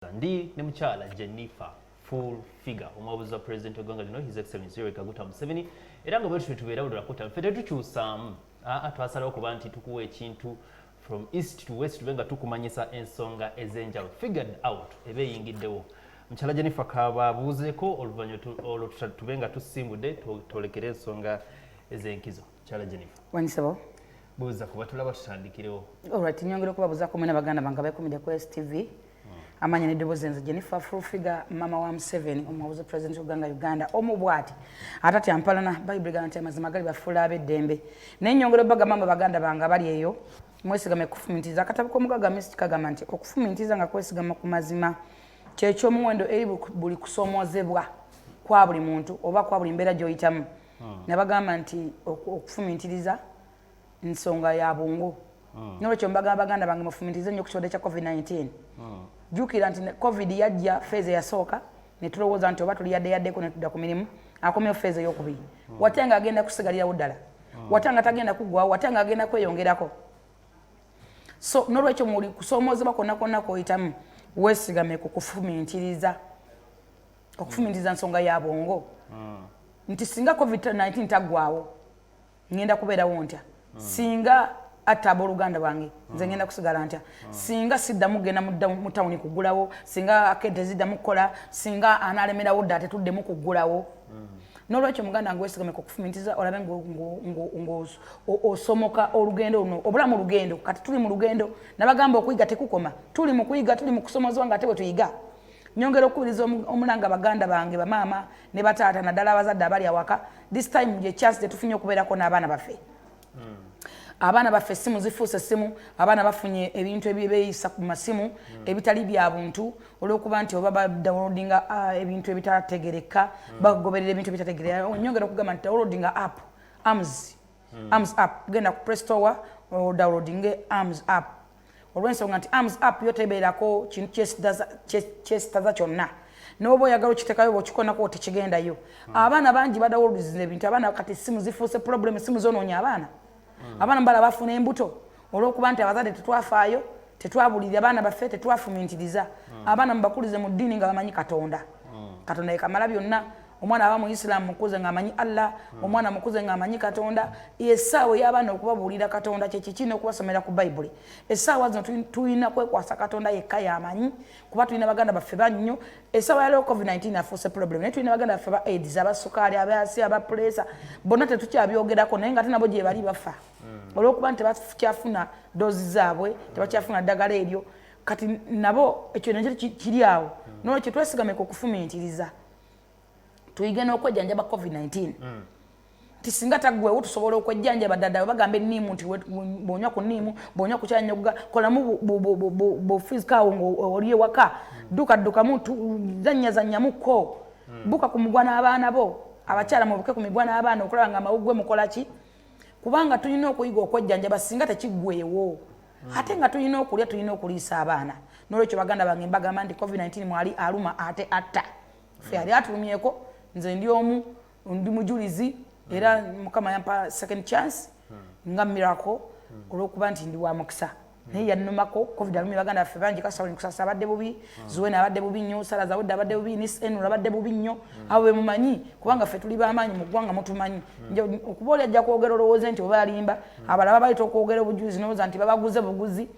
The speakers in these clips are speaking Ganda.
Ndi ne mukyala Jennifer full figure omwabuzi wa president w'eggwanga lino His Excellency Yoweri Kaguta Museveni era nga bwe tubeera budulakota ffe tetukyusaamu twasalawo kuba nti tukuwa ekintu from east to west tube nga tukumanyisa ensonga ez'enjawulo figured out eba eyingiddewo mukyala Jennifer kababuuzeeko olwo tube nga tusimbudde twolekere ensonga ez'enkizo mukyala Jennifer wanisabo buuza kuba tulaba tutandikirewo alright nyongera okubabuuzaako mwena baganda bange abeekumidde ku STV amanya n'eddoboozi nze Jennifer full figure mama wa Museveni omwabuzi president w'eggwanga Uganda omu bw'ati atati ampalana bayibuli gamba nti amazima gali bafuula ab'eddembe naye nyongera obagamba baganda bange abali eyo mwesigame kufumitiriza akatabo k'omugaga Miss kagamba nti okufumitiriza nga kwesigama ku mazima kyekyomuwendo eri buli kusoomozebwa kwa buli muntu oba kwa buli mbeera gy'oyitamu nabagamba nti okufumitiriza nsonga ya bwongo n'olwekyo mbagamba baganda bange mufumitirize nnyo ku kirwadde kya COVID-19 jukira nti COVID yajja feeze yasooka ne tulowooza nti oba tuli yaddeko ne tudda ku mirimu akomyewo feeze ey'okubiri watanga agenda kusigalirawo ddala watanga tagenda kuggwawo watanga agenda kweyongerako so n'olwekyo muli kusoomozebwa konna konna k'oyitamu weesigame ku kufumitiriza okufumitiriza nsonga ya bwongo nti singa COVID-19 taggwawo ngenda kubeerawo ntya singa ata abooluganda bwange nze ngenda kusigala ntya singa siddamu genda mu tawuni kuggulawo singa akente ziddamu kukola singa anaalemerawo dda tetuddemu kuggulawo n'olwekyo muganda wange weesigame ku kufumitiriza olabe ng'osomoka olugendo luno obulamu lugendo kati tuli mu lugendo nabagamba okuyiga tekukoma tuli mu kuyiga tuli mu kusomozebwa nga ate bwe tuyiga nyongera okukubiriza omulanga baganda bange bamaama ne bataata naddala abazadde abali awaka this time gye chance tetufunye okubeerako n'abaana baffe abaana baffe essimu zifuuse essimu abaana bafunye ebintu ebibeeyisa ku masimu ebitali bya buntu olw'okuba nti oba badownloadinga ebintu ebitategereka bagoberera ebintu ebitategereka nyongera okugamba nti downloadinga app arms app genda ku Play Store downloadinge arms app olw'ensonga nti arms app yo tebeerako kintu kyesitaza kyonna n'oba oyagala okiteekayo bw'okikonako tekigendayo abaana bangi badawuluziza ebintu abaana kati essimu zifuuse problem essimu zoonoonya abaana mbala bafuna embuto olw'okuba nti abazadde tetwafaayo tetwabulirira abaana baffe tetwafumitiriza abaana mubakulize mu ddiini nga bamanyi katonda katonda yekamala byonna omwana aba mu Islam mukuze ng'amanyi Allah omwana mukuze ng'amanyi katonda essaawa ey'abaana okubabuulira katonda kyekiki n'okubasomera ku bayibuli essaawa zino tulina kwekwasa katonda yekka y'amanyi kuba tulina baganda baffe bannyo essaawa yaliwo COVID-19 afuuse problem naye tulina baganda baffe ba AIDS abasukaali abasi abapuleesa bonna tetukyabyogerako naye nga ate nabo gye bali bafa olw'okuba nti tebakyafuna doozi zaabwe tebakyafuna ddagala eryo kati nabo ekyo nakyo kiri awo n'olwekyo twesigame ku kufumitiriza tuyige n'okwejjanjaba COVID-19 tisinga taggweewo tusobola okwejjanjaba ddala bagamba enniimu nti bw'onywa ku nniimu bw'onywa ku kyanyoga kolamu bufizikawo ng'oli ewaka ddukamu zannyamuko buka ku mugwa n'abaana bo abakyala mubuke ku migwa n'abaana okulaba nga amawuggwe mukola ki kubanga tulina okuyiga okwejjanjaba singa tekiggweewo ate nga tulina okulya tulina okuliisa abaana n'olwekyo baganda bange mbagamba nti COVID-19 mwali aluma ate atta ffe yali atulumyeko nze ndi mujulizi era mukama yampa second chance nga miracle olw'okuba nti ndi wa mukisa naye yannumako COVID alumye baganda baffe bangi Kasawuli Kusasa abadde bubi Zuwena abadde bubi nnyo Sala Zawudde abadde bubi Nis Enura abadde bubi nnyo abo be mumanyi kubanga ffe tuli b'amaanyi mu ggwanga mutumanyi okuba oli ajja kwogera olowooze nti oba alimba abalaba bayita okwogera obujulizi n'olowooza nti babaguze buguzi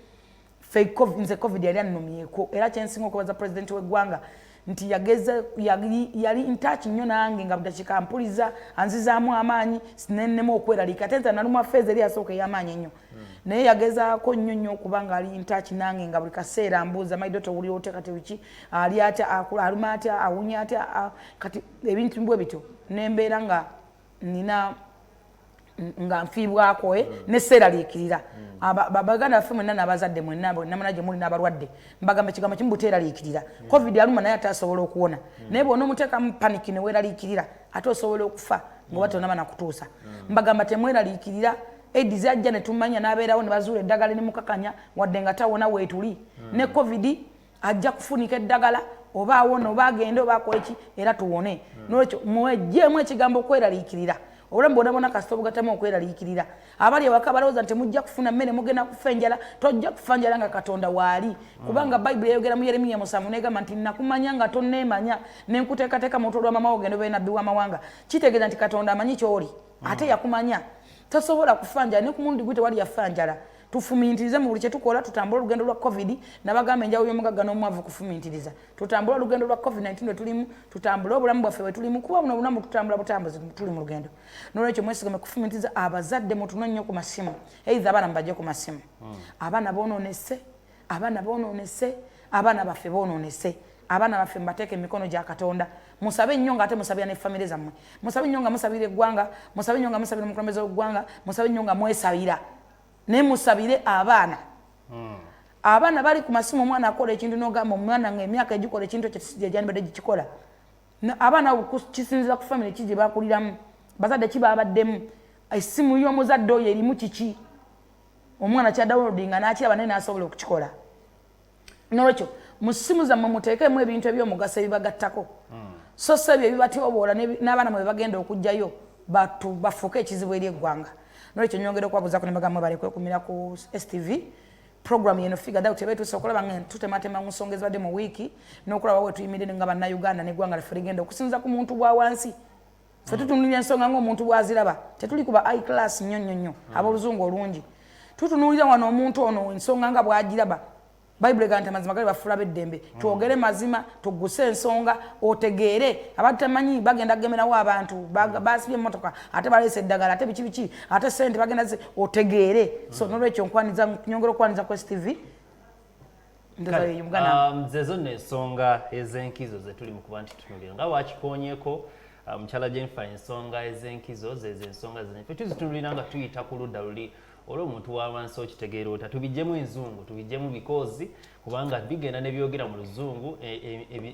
ffe nze COVID yali annumyeko era kyensinga okubaza president w'eggwanga nti yali intouch nnyo nange nga budakiika mpuliza anzizaamu amaanyi sinennemu okweraliika ate nze nalumwa feezi eri yasooka ey'amaanyi ennyo naye yagezaako nnyo okuba nga ali intouch nange nga buli kaseera ambuuza mayido towulira ote kati wiki ali atya aluma atya awunya atya kati ebintu bwe bityo nembeera nga nina nga nfiibwako neseeraliikirira baganda baffe mwenna n'abazadde mwenna namuna gye muli n'abalwadde mbagamba ekigambo kimu buteeraliikirira COVID aluma naye ate asobola okuwona naye bw'ona omuteekamu paniki ne weeraliikirira ate osobola okufa ng'oba tonaba nakutuusa mbagamba temweraliikirira AIDS ajja ne tumanya n'abeerawo ne bazuula eddagala ne mukakanya wadde nga tawona weetuli ne COVID ajja kufunika eddagala oba awona oba agende oba akoleki era tuwone n'olwekyo mwejjeemu ekigambo okweraliikirira obulamu bwonabona kasita obugatamu okweraliikirira abali ewaka balowooza nti mujja kufuna mmere mugenda kufa enjala tojja kufa njala nga katonda waali kubanga bayibuli eyogera mu yeremiya 7 negamba nti nakumanya nga tonneemanya nenkuteekateeka mu lutwe lwa mama wo ogenda obeera nabbi w'amawanga kitegeeza nti katonda amanyi ky'oli ate yakumanya tosobola kufa njala ne ku mulundi gwe tewali yafa njala tufumintirize mu buli kye tukola tutambula olugendo lwa covid nabagamba enjawulo y'omugagga n'omwavu kufumintiriza tutambula olugendo lwa covid-19 lwe tulimu tutambula obulamu bwaffe bwe tulimu kuba buno obulamu tutambula butambuzi tuli mu lugendo n'olwekyo mwesigame kufumintiriza abazadde mutuno nnyo ku masimu eiza abaana mubajje ku masimu abaana bonoonese abaana baffe bonoonese abaana baffe mbateeke emikono gya katonda musabe nnyo nga ate musabira ne famire zammwe musabe nnyo nga musabira eggwanga musabe nnyo nga musabira omukulembeze w'eggwanga musabe nnyo nga mwesabira ne musabire abaana abaana bali ku masimu omwana akola ekintu n'ogamba omwana nga emyaka egikola ekintu ekyo gyandibadde gikikola abaana kisinziza ku famire ki gye bakuliramu bazadde kibabaddemu essimu y'omuzadde oyo erimu kiki omwana kyadawulodinga n'akiraba naye n'asobola okukikola n'olwekyo mu ssimu zammwe muteekemu ebintu ebyomugaso ebibagattako so si ebyo ebibatyoboola n'abaana mwe bagenda okugjayo bafuuke ekizibu eri eggwanga n'olwekyo nyongera okwabuzaako ne bagamba bale kwekumira ku STV program yeno figure out ebetuuse okulaba nga tutematema mu nsonga ezibadde mu wiiki n'okulaba we tuyimiridde nga bannayuganda n'eggwanga laffe ligenda okusinza ku muntu bwa wansi ffe tutunuulira ensonga ng'omuntu bw'aziraba tetuli kuba high class nnyo nnyo nnyo ab'oluzungu olungi tutunuulira wano omuntu ono ensonga nga bw'agiraba bayibuli egamba nti amazima gali bafuula b'eddembe twogere mazima tugguse ensonga otegeere abatamanyi bagenda kugemerawo abantu basibye emmotoka ate baleese eddagala ate biki ate sente bagenda otegeere so n'olwekyo nyongera okwaniza ku STV zezo n'ensonga ez'enkizo ze tuli mu kuba nti tutunuulira nga wakikonyeeko mukyala Jennifer ensonga ez'enkizo zezo ensonga zenffe tuzitunulira nga tuyita ku ludda luli olw'omuntu wawansi okitegeera ota tubijjemu enzungu tubijjemu bikozi kubanga bigenda ne byogera mu luzungu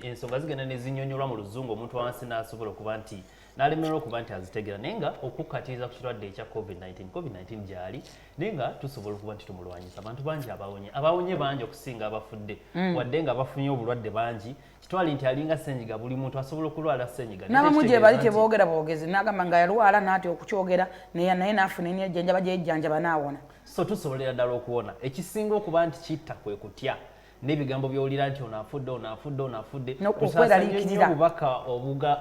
ensonga zigenda ne zinyonyolwa mu luzungu omuntu wawansi n'asobola okuba nti n'alemererwa okuba nti azitegeera naye nga okukkatiriza ku kirwadde ekya covid-19 gyali naye nga tusobola okuba nti tumulwanyisa abantu bangi abawonye bangi okusinga abafudde wadde nga bafunye obulwadde bangi kitwali nti alinga senyiga buli muntu asobola okulwala senyiga n'abamu gye bali teboogera boogezi n'agamba nga yalwala n'atya okukyogera naye n'afuna ejjanjaba gyejjanjaba n'awona so tusobolera ddala okuwona ekisinga okuba nti kitta kwe kutya n'ebigambo by'olira nti onafudde okweraliikirira obubaka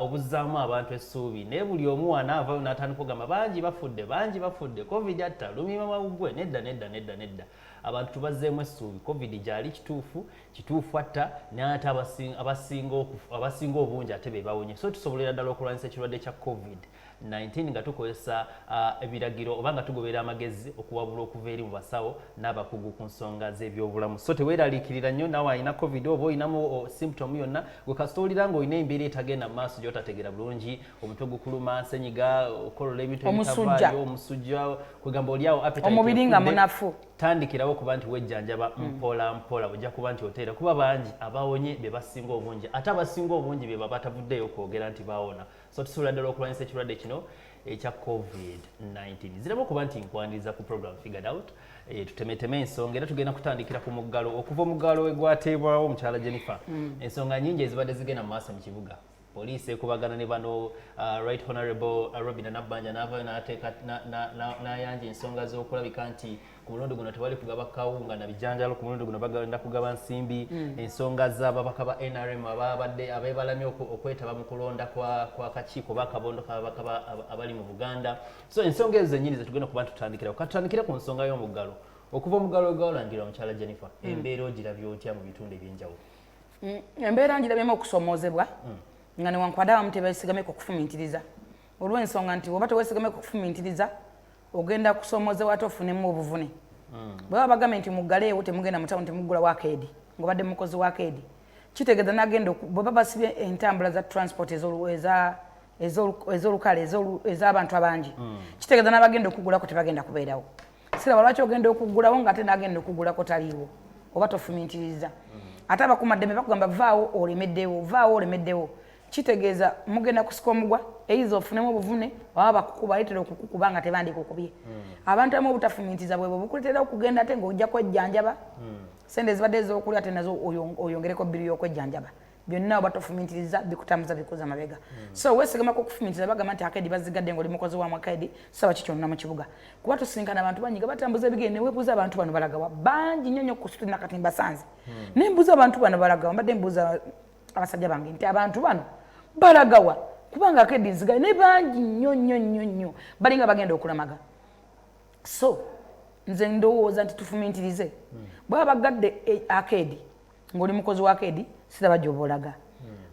obuzzaamu abantu essuubi naye buli omu wanaavayo n'atandika okugamba bangi bafudde covid atta lumima mawuggwe nedda abantu tubazzeemu essuubi covid gyali kituufu atta n'ate abasinga obungi ate be bawonye so tusobolera ddala okulwanyisa ekirwadde kya covid-19 nga tukozesa ebiragiro oba nga tugoberera amagezi okuwabula okuva eri mu basawo n'abakugu ku nsonga z'ebyobulamu so teweeraliikirira nnyo naawe alina covid oba olinamu symptom yonna gwe kasita olira nga olina embeera etagenda mu maaso gy'otategeera bulungi omutwe gukuluma senyiga okolola ebintu ebitavaayo omusujja kwegamba oliawo omubiri nga munafu tandikirawo okuba nti wejjanjaba mpola bujja kuba nti oteera kuba bangi abawonye be basinga obungi ate abasinga obungi be batavuddeyo okwogera nti bawona so tusobola ddala okulwanyisa ekirwadde kino ekya covid-19 ziraba okuba nti nkwaniriza ku program figured out tutemeteme ensonga era tugenda kutandikira ku muggalo okuva omuggalo wegwateebwawo omukyala Jennifer ensonga nyingi ezibadde zigenda mu maaso mu kibuga poliisi ekubagana ne bano right honorable Robinah Nabbanja n'avaayo n'ateeka n'ayanja ensonga z'okulabika nti ku mulundi guno tewali kugaba kawunga na bijanjalo ku mulundi guno bagenda kugaba nsimbi ensonga z'ababaka ba NRM abeebalamye okwetaba mu kulonda kwa kakiiko bakabondo kababaka abali mu Buganda so ensonga ezo zennyini zetugenda kuba tutandikira katutandikire ku nsonga y'omuggalo okuva omuggalo gwalangira omukyala Jennifer embeera ogirabye otya mu bitundu ebyenjawulo embeera ngirabyemu okusomoozebwa nga newankwadde abamu tebeesigameko okufumintiriza olw'ensonga nti oba teweesigameko okufumintiriza ogenda kusomoozebwa ate ofunemu obuvune bwe baba bagambye nti muggaleewo temugenda mu tawuni temuggula waakeedi ng'obadde mukozi waakeedi kitegeeza nagenda bwe baba basibye entambula za transport ez'olukale ez'abantu abangi kitegeeza n'abagenda okuggulako tebagenda kubeerawo siraba lwaki ogenda okuggulawo ng'ate n'agenda okuggulako taliiwo oba tofumintiriza ate abakumaddembe bakugamba vaawo olemeddewo kitegeeza mugenda kusika omugwa eiza ofunemu obuvune oba bakukuba ayitera okukukuba nga tebandikukubye abantu abamu obutafumintiriza bwebwe bukuleetera okugenda ate ng'ojja kwejjanjaba sente ezibadde ez'okulya ate nazo oyongereko bbiri y'okwejjanjaba byonna batofumintiriza bikutambuza bikuza mabega so wesigama ko kufumintiriza bagamba nti akedi bazigadde ngoli mukozi wa mwakedi sawa kikyonna mu kibuga kuba tusinkana abantu banyiga batambuza bigende webuza abantu bano balagawa bangi nyonyo kusituna katimba sanze nembuza abantu bano balagawa mbadde mbuza abasajja bange nti abantu bano balagawa kubanga akedi nzigaye ne bangi nyonyo balinga bagenda okulamaga so nze ndowooza nti tufumintirize bwaba bagadde akedi ngoli mukozi wa akedi siraba gyobolaga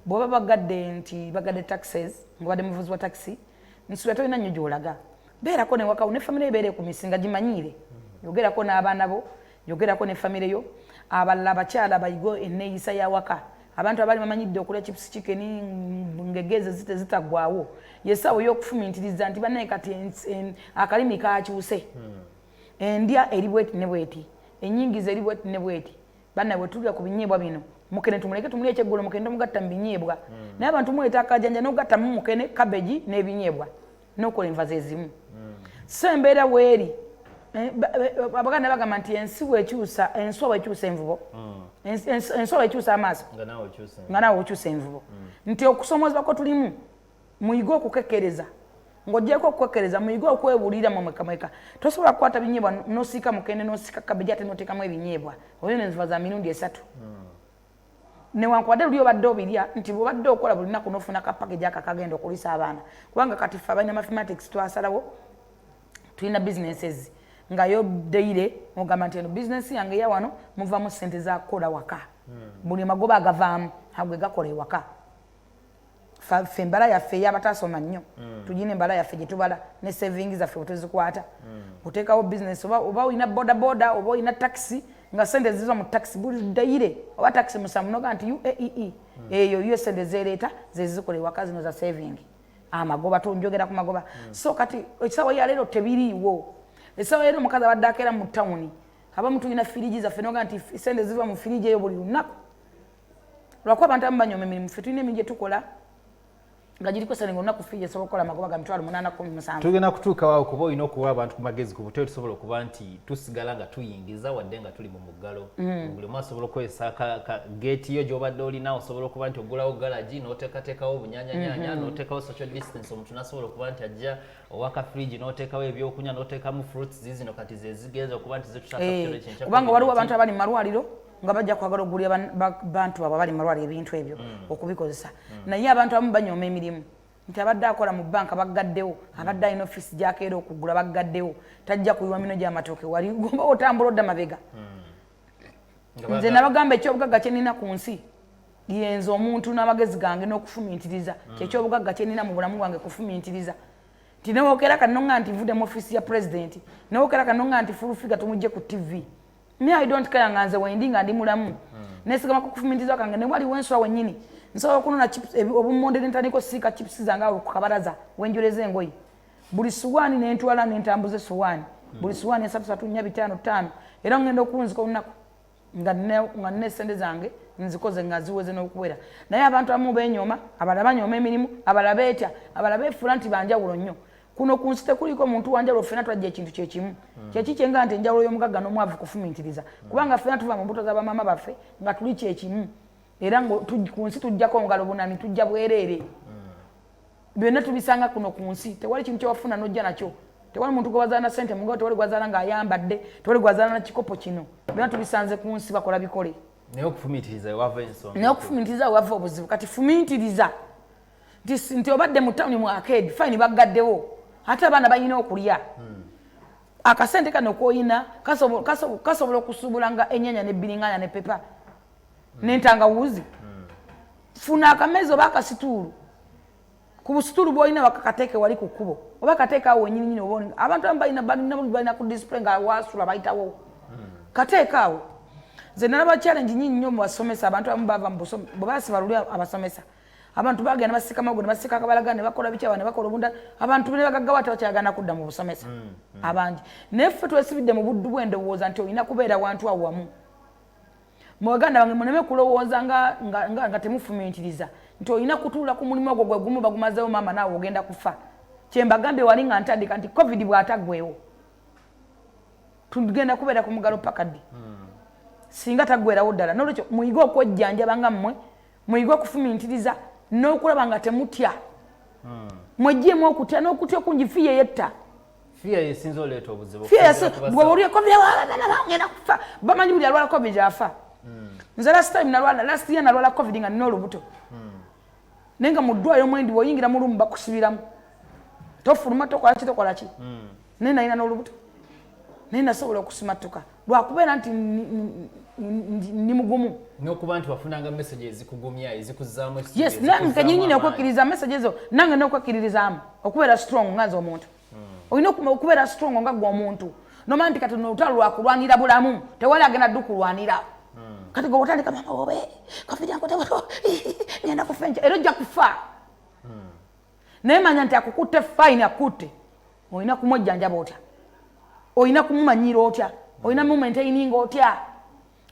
bwaba bagadde nti bagadde taxes ngobadde muvuzi wa taxi nsula tolina nnyo gyolaga beerako ne wakawo ne famire ebeere ku misinga gimanyiire yogerako n'abaana bo yogerako ne famire yo abalala abakyala bayigo enneeyisa ya waka abantu abali bamanyidde okulya chips chicken ngegeze zitaggwawo yesawo y'okufumintiriza nti bannaye kati akalimi kakyuse endya eri bweti ne bweti enyingiza eri bweti ne bweti bannaye bwe tulya ku binyeebwa bino mukene tumuleke tumulye ekyeggulo mukene tomugatta mu binyeebwa naye abantu muleeta akajanja n'ogatta mu mukene kabeji n'ebinyeebwa n'okola enva ze zimu so embeera weeri abaganda bagamba nti enswa bwekyusa envubo enswa bwekyusa amaaso nga naawe okyusa envubo nti okusomozebwa ko tulimu muyige okukekkereza ng'ogyeko okukekkereza muyige okwebulira mu mwekamweka tosobola kukwata binyeebwa n'osiika mukene n'osiika kabeji ate n'oteekamu ebinyeebwa olina envuba za mirundi 3 newankubadde luli obadde obirya nti bwobadde okola buli lunaku n'ofuna kapakeji aka kagenda okulisa abaana kubanga kati ffe abalina mathematics twasalawo tulina businesses nga yo deire ogamba nti eno bizinesi yange ya wano muvamu ssente za kukola waka buli magoba agavaamu agwe gakola ewaka ffe embala yaffe ey'abatasoma nnyo tugina embala yaffe gye tubala ne savings zaffe bwe tuzikwata oteekawo bizinesi oba olina bodaboda oba olina taxi nga sente ziva mu taxi buli deire oba taxi musamu noga nti UAE eyo yo sente zereeta zezikola ewaka zino za saving amagoba tunjogera ku magoba so kati ekisawa ya leero tebiriiwo esawa leero mukazi abadde akeera mu tawuni abamu tulina firiji zaffe noga nti sente ziva mu firiji eyo buli lunaku lwakuba abantu abamu banyooma emirimu ffe tulina emirimu gye tukola nga giriko sente ng'olunaku firiji esobola okukola amagoba ga 817 tugenda kutuuka waawo kuba olina okuwa abantu ku magezi ku butebe tusobola okuba nti tusigala nga tuyingiza wadde nga tuli mu muggalo buli omu asobola okukozesa geeti yo gy'obadde olina osobola okuba nti ogulawo galagi n'oteekateekawo obunyanyanyanya n'oteekawo social distance omuntu n'asobola okuba nti ajja owaka firiji n'oteekawo ebyokunywa n'oteekamu fruits zizino kati ze zigenza okuba nti zetutakakyolekinca kubanga waliwo abantu abali mu malwaliro nga bajja kwagala okugulira bantu abo abali mu malwaliro ebintu ebyo okubikozesa naye abantu abamu banyooma emirimu nti abadde akola mu banka baggaddewo abadde alina ofisi gyakeera okugula baggaddewo tajja kuyiwa mino gy'amatooke wali gomba otambula odda mabega nze nabagamba ekyobugagga kyenina ku nsi yenza omuntu n'amagezi gange n'okufumintiriza kyekyobugagga kyenina mu bulamu bwange kufumintiriza nti newookera kanonga nti nvudde mu ofisi ya pulezidenti newookera kanonga nti fulufiga tumugje ku tv me I don't care nga nze wendi nga ndi mulamu nesigama ku kufumintiriza kange ne wali wenswa wennyini nsobola okunona obumonde nentandika osiika chips zange awo ku kabalaza wenjoleza engoyi buli suwaani nentwala nentambuza esuwaani buli suwaani 3-4-5 era ngenda okunzika olunaku nga nina esente zange nzikoze nga ziweze n'okuwera naye abantu abamu benyooma abalala banyooma emirimu abalala beetya abalala beefuula nti banjawulo nnyo kuno ku nsi tekuliko omuntu wanjawulo ffena twajja ekintu kyekimu kyeki kyenga nti enjawulo y'omugagga n'omwavu kufumintiriza kubanga ffena tuva mu mbuto z'abamaama baffe nga tuli kyekimu era ku nsi tujjako ngalo bunani tujja bwereere byonna tubisanga kuno ku nsi tewali kintu kyewafuna n'ojja nakyo tewali muntu gwewazaana ssente mugabo tewali gwazaana ng'ayambadde tewali gwazaana na kikopo kino byonna tubisanze ku nsi bakola bikole naye okufumintiriza ewava ensonga naye okufumintiriza weva obuzibu kati fumintiriza nti obadde mu tawuni mu akedi fayini baggaddewo ate abaana balina okulya akasente kano koyina kasobola okusuubula nga enyanya nebbiringanya ne pepa n'entangawuzi funa akamezi oba akasituulu ku busituulu bwolina bakakateeke wali ku kkubo oba kateeka awo wenyininyini oba abantu abamu balina ku display nga wasula bayitawo kateeka awo nze nalaba challenge nyingi nnyo mu basomesa abantu abamu bava mu busome bwe basiba luli abasomesa abantu bagenda basika mago ne basika akabalaga ne bakola bikyaba ne bakola obunda abantu ne bagaggawa tebakyagana kudda mu busomesa abangi naye ffe twesibidde mu buddu bw'endowooza nti olina kubeera wantu awo wamu mu baganda bange muneme kulowooza nga temufumintiriza nti olina kutuula ku mulimu ogwo gwe gumu bagumazeewo maama naawe ogenda kufa kyembagambye wali nga ntandika nti covid bw'ataggweewo tugenda kubeera ku mugalo paka ddi singa taggweerawo ddala nolwekyo muyige okwejjanjaba nga mmwe muyigwe okufumintiriza n'okulaba nga temutya mweggyemu okutya n'okutya okungi fiya yetta fiya yesinza oleeta obuzibu bwe buli covid ngenda kufa bamanyi buli alwala covid afa nze last year nalwala covid nga nina olubuto naye nga mu ddwaliro mwendi bw'oyingira mu lumu bakusibiramu tofuluma tokola ki naye nalina n'olubuto naye nasobola okusimattuka lwakubeera nti ndi mugumu n'okuba nti wafunanga message ezikugumya ezikuzzaamu yes nange kenyini okwekkiriza message ezo nange n'okwekkiririzaamu okubeera strong ngaze omuntu olina okubeera strong nga gwe omuntu nomanya nti kati olutalo lwakulwanira bulamu tewali agenda ddu kulwanira kati gwe otandika mama wobe ngenda kufa enca era ojja kufa naye manya nti akukutte fine akutte olina kumwejjanjaba otya olina kumumanyira otya olina mumaintaininga otya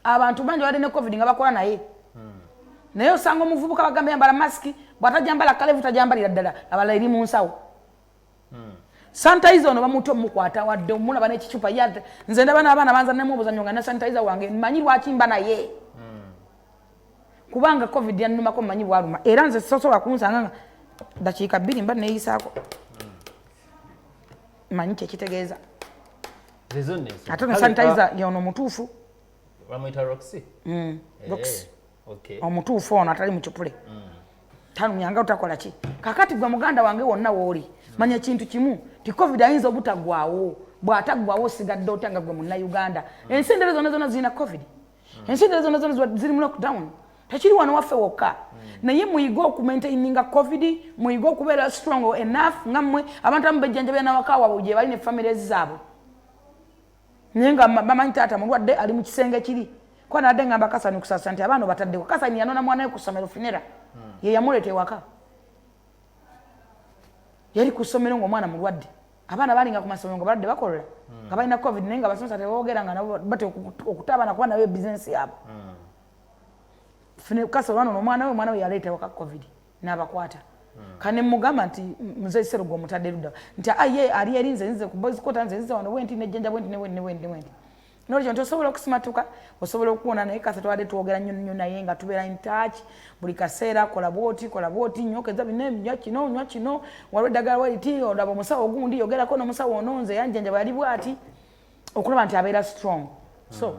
abantu bangi badde ne covid nga bakola naye naye osanga omuvubuka bagamba yambala masiki bw'atajambala kalevu tajambalira ddala abala eri mu nsawo sanitizer ono bamuto mukwata wadde omulaba n'ekicupa yadde nze ndaba n'abaana banzannemu obuzannyo nga ne sanitizer wange mmanyi lwaki mba naye kubanga covid yannumako mmanyi bwaluma era nze sosobola kunsanga nga dakiika 2 mba neeyisaako mmanyi kyekitegeeza ate no sanitizer yono mutuufu bamuyita Roxy Roxy omutuufu ono atali mukipule tanumyanga utakola ki kakati gwe muganda wange wonna wooli manya kintu kimu ti covid ayinza obutagwawo bw'ataggwawo osigadde otya nga gwe munnauganda ensi endala zonna zirina covid ensi endala zonna ziri mu lockdown tekiri wano waffe wokka naye muyige okumaintaininga covid muyige okubeera strong enough ngammwe abantu abamu bejjanjabira nawaka waabwe gye bali ne families zaabwe naye nga bamanyi taata mulwadde ali mu kisenge kiri kuba nadde ngamba Kasani kusasa nti abaana bataddeko Kasani yanona mwana we ku ssomero funera ye yamuleeta ewaka yali ku ssomero ng'omwana mulwadde abaana balinga ku masomero nga balwadde bakolera nga balina covid naye nga basomesa teboogera nga nabo bate okutaabana kuba nayo bizinesi yaabwe Kasani omwana we yaleeta ewaka covid n'abakwata kane mugamba nti muzeyi Serugo omutadde ludda nti aye ali erinze nze ku boys quarter nze wano wenti nejjanja wenti nolekyo nti osobola okusimatuka osobola okuwona naye kasa twadde twogera nnyo naye nga tubeera in touch buli kaseera kola bwoti nyokeza bino nywa kino waliwo eddagala waliti olaba omusawo ogundi yogerako n'omusawo ono nze yanjanja bwali bwati okulaba nti abeera strong so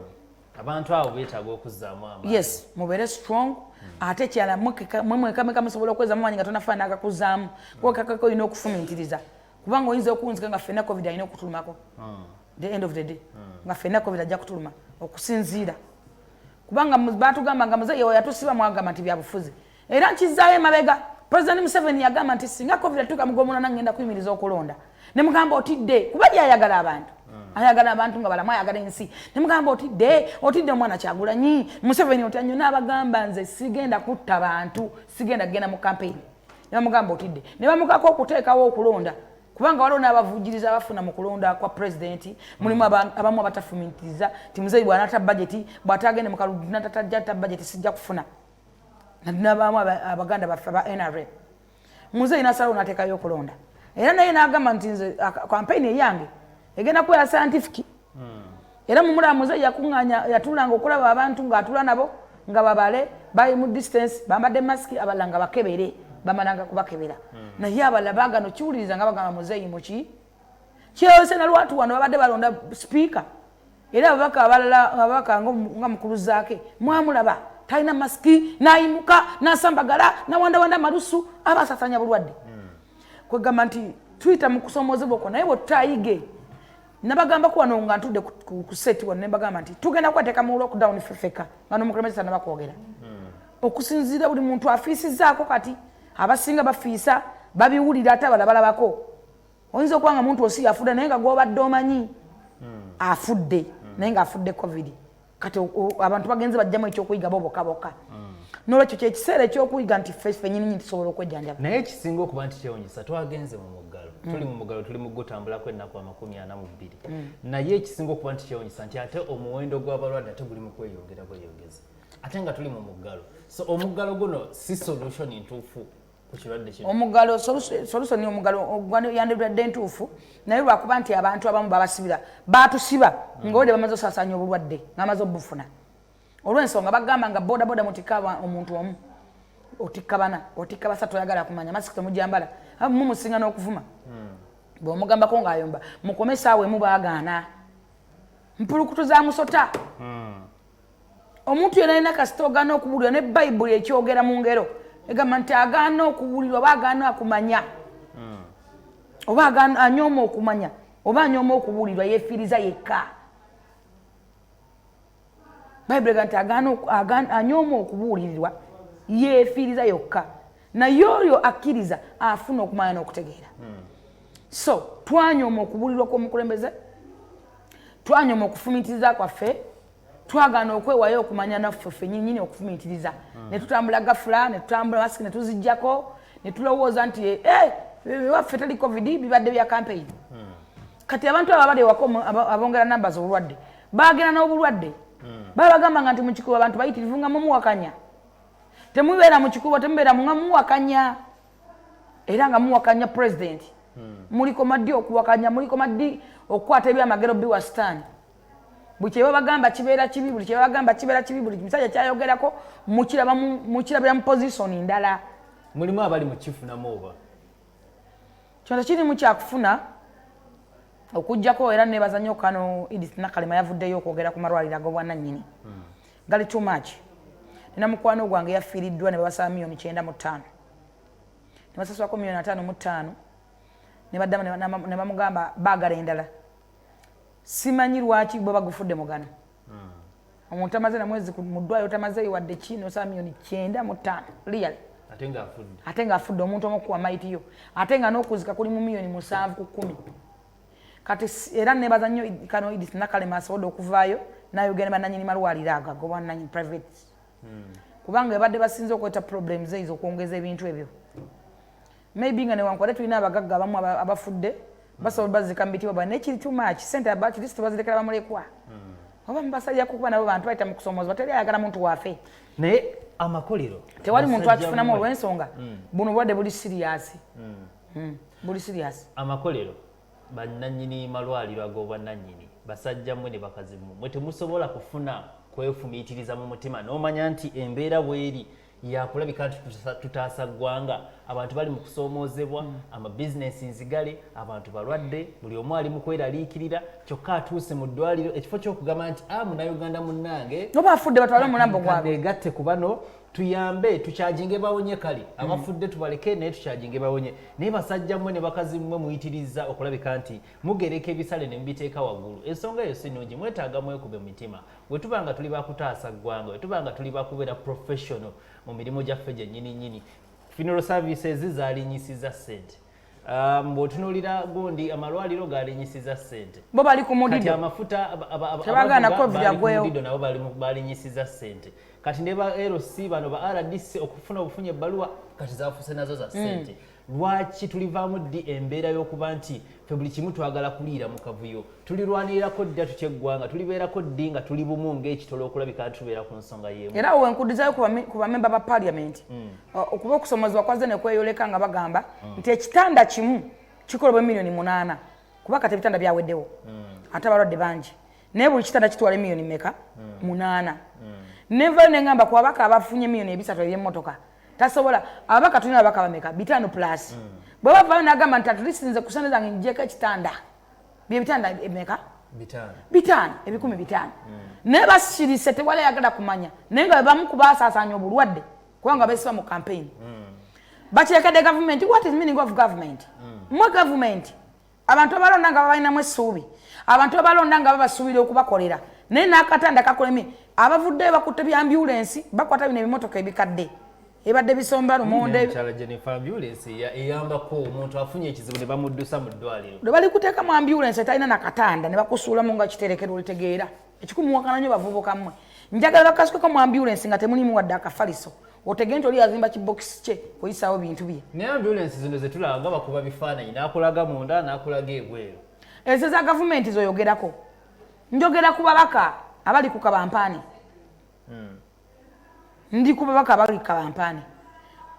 abantu abo beetaaga okuzzaamu amaanyi yes mubeere strong ate kyala mwekameka musobola okweza mumanyi nga tonafaana akakuzaamu kakako olina okufumintiriza kubanga oyinza okunzika nga ffenna covid alina okutulumako the end of the day nga ffenna covid ajja kutuluma okusinziira kubanga batugamba nga muzeeyi oyo yatusiba mwagamba nti byabufuzi era nkizaayo emabega president Museveni yagamba nti singa covid atuuka mugomuna nangenda kuyimiriza okulonda ne mugamba otidde kuba gyayagala abantu ayagala abantu nga balamu ayagala ensi ne mugamba otidde omwana Kyagulanyi Museveni otannyo n'abagamba nze sigenda kutta bantu sigenda kgenda mu campaign ne bamugamba otidde ne bamugako okuteekawo okulonda kubanga waliwo n'abavujiriza abafuna mu kulonda kwa president mulimu abamu abatafumintiriza ti muzeeyi bw'anaata budget bw'atagende mu kalulu natajja ta budget sijja kufuna n'abamu abaganda baffe aba NRM muzeeyi n'asalawo n'ateekayo okulonda era naye n'agamba nti nze campaign eyange egenda kubeera scientific era mumulaba muzeeyi yakuŋŋaanya yatuulanga okulaba abantu ng'atula nabo nga babale bali mu distance bambadde masiki abalala nga bakebere bamalanga kubakebera naye abalala baagano kiwuliriza nga bagamba muzeeyi muki kyose nalwatu wano babadde balonda speaker era ababaka abalala ababaka nga mukuluzaake mwamulaba talina masiki nayimuka nasambagala nawandawanda malusu abasasanya bulwadde kwegamba nti tuyita mu kusomozebwa okwo naye bwetutayige nabagamba kuwano nga ntudde ku seti wano nebagamba nti tugenda kubateeka mu lockdown fefeka nga nomukulembeze nabakwogera okusinziira buli muntu afiisizaako kati abasinga bafiisa babiwulira ate abala balabako oyinza okuba nga muntu osi afudde naye nga gwobadde omanyi afudde naye nga afudde covid kati abantu bagenze bajjamu ekyokuyiga bo bokka nolwekyo kyekiseera ekyokuyiga nti ffe nyininyi tusobola okwejjanjaba naye ekisinga okuba nti kyewunyisa twagenze mu muggalo tuli mu muggalo tuli mu gutambulako ennaku 42 naye ekisinga okuba nti kyewunyisa nti ate omuwendo gw'abalwadde ate guli mu kweyongeza ate nga tuli mu muggalo so omuggalo guno si solution ntuufu ku kirwadde kino omuggalo solution omuggalo yandibadde ntuufu naye lwakuba nti abantu abamu babasibira batusiba ngaode bamaze osaasaanya obulwadde ng'amaze obufuna olw'ensonga bagamba nga bodaboda mutikaba omuntu omu otikka bana otikka basatu oyagala kumanya masiki temujambala mu musinga n'okuvuma bw'omugambako ng'ayomba mukome saawa emu baagaana mpulukutu za musota omuntu yena alina kasita ogaana okubuulirwa ne bayibuli ekyogera mu ngero egamba nti agaana okubuulirwa oba agaana akumanya oba anyooma okumanya oba anyooma okubuulirwa yeefiiriza yekka bayibuli egamba nti anyooma okubuulirirwa yeefiiriza yokka naye oyo akkiriza afuna okumanya n'okutegeera so twanyooma okubuulirwa kw'omukulembeze twanyooma okufumiitiriza kwaffe twagaana okwewayo okumanya naffe ffennyini okufumiitiriza ne tutambula gafula ne tutambula masiki ne tuziggyako ne tulowooza nti waffe tali covid bibadde bya campaign kati abantu abo abali ewaka abongera namba z'obulwadde baagenda n'obulwadde babagambanga nti mu kikubo abantu bayitirivu nga mumuwakanya temubeera mu kikubo temubeera nga mumuwakanya era nga muwakanya president muliko maddi okuwakanya muliko maddi okukwata ebyamagero biwa sitaani buli kye babagamba kibeera kibi buli kye babagamba kibeera kibi buli musajja kyayogerako mukirabira mu pozisoni ndala mulimu abali mu kifunamu oba kyonta kirimu kyakufuna okujjako era nebaza nnyo kano Edith Nakalema yavuddeyo okwogera ku malwaliro ag'obwannannyini gali too much nina mukwano gwange yafiiriddwa ne babasaba miliyoni 95 ne basasulako miliyoni 55 ne baddamu ne bamugamba baagala endala simanyi lwaki bwe bagufudde mugano omuntu amaze na mwezi mu ddwaliro tamazeeyo wadde kino osaba miliyoni 95 real ate ng'afudde omuntu omu okuwa mayitiyo ate nga n'okuzika kuli mu miliyoni 7 ku 10 kati era nebaza nnyo kano Edith Nakalema asobodde okuvaayo n'ayogera bannannyini malwaliro ago ag'obwannannyini private kubanga ebadde basinze okweta problems ezo okwongeza ebintu ebyo maybe nga newankwadde tulina abagagga abamu abafudde basobola bazika mbitibwa bwa nekiri too much sente abakirisitu bazirekera bamulekwa oba mubasalira kukuba nabo bantu bayita mu kusoomooza bateri ayagala muntu waafe naye amakolero tewali muntu akifunamu olw'ensonga buno bulwadde buli siriyasi buli siriyasi amakolero bannannyini malwaliro ag'obwannannyini basajja mmwe ne bakazi mmwe temusobola kufuna kwefumiitiriza mu mutima n'omanya nti embeera bweri yakulabika nti tutaasa ggwanga abantu bali mu kusoomoozebwa amabizinesi nzigale abantu balwadde buli omu ali mu kweraliikirira kyokka atuuse mu ddwaliro ekifo ky'okugamba nti munnayuganda munnange oba afudde batwale omulambo gwabwe egatte ku bano tuyambe tukyajinge bawonye kale abafudde tubaleke naye tukyajinge bawonye naye basajja mmwe ne bakazi mmwe muyitiriza okulabika nti mugereka ebisale ne mubiteeka waggulu ensonga eyo si nnungi mwetaaga mwekube mu mitima bwe tuba nga tuli bakutaasa ggwanga bwe tuba nga tuli bakubeera professional mu mirimu gyaffe gyennyini funeral services zaalinyisiza ssente bw'otunuulira gundi amalwaliro gaalinyisiza ssente bo bali ku mudido kati amafuta tebagaana covid agwewo nabo baalinyisiza ssente kati ne ba LC bano ba RDC okufuna obufunye ebbaluwa kati zaafuse nazo za ssente lwaki tulivaamu ddi embeera y'okuba nti ffe buli kimu twagala kuliira mu kavuyo tulirwanirako dda tukyeggwanga tulibeerako ddi nga tuli bumu ng'ekitolo okulabika tubeera ku nsonga y'emu era wenkudizayo ku bamemba ba parliament okuba okusomozebwa kwaze ne kweyoleka nga bagamba nti ekitanda kimu kikolebwa miliyoni 8 kuba kati ebitanda byaweddewo ate abalwadde bangi naye buli kitanda kitwala miliyoni meka 8 neva nengamba ku babaka abafunye miliyoni 3 eby'emmotoka tasobola abaka tulina abaka bameka 5 plus bwe bavaayo n'agamba nti atulisinze kusande zange njeko ekitanda bye bitanda emeka 5 ebikumi 5 naye basirise tewali ayagala kumanya naye nga bebamu kubasaasaanya obulwadde kubanga besiba mu campaign bakirekedde government. What is meaning of government? Mwe government abantu abalonda nga babalinamu essuubi abantu abalonda nga babasuubira okubakolera naye n'akatanda kakolemi abavuddeyo bakutte bya ambulance bakwata bino ebimotoka ebikadde ebadde bisomba lumonde chala Jennifer ambulance eyambako omuntu afunye ekizibu ne bamuddusa mu ddwaliro lwe bali kuteeka mu ambulance etalina nakatanda ne bakusuulamu nga kiterekero olitegeera ekikumuwakana nnyo bavubuka mmwe njagala bakasukeko mu ambulance nga temulimu wadde akafaliso otegeye nti oli yazimba kibokisi kye oyisaawo bintu bye naye ambulance zino zetulaba nga bakuba bifaananyi n'akulaga munda n'akulaga ebweru ezo za gavumenti zoyogerako njogera ku babaka abali ku kabampaani ndi ku babaka abali ku kabampaani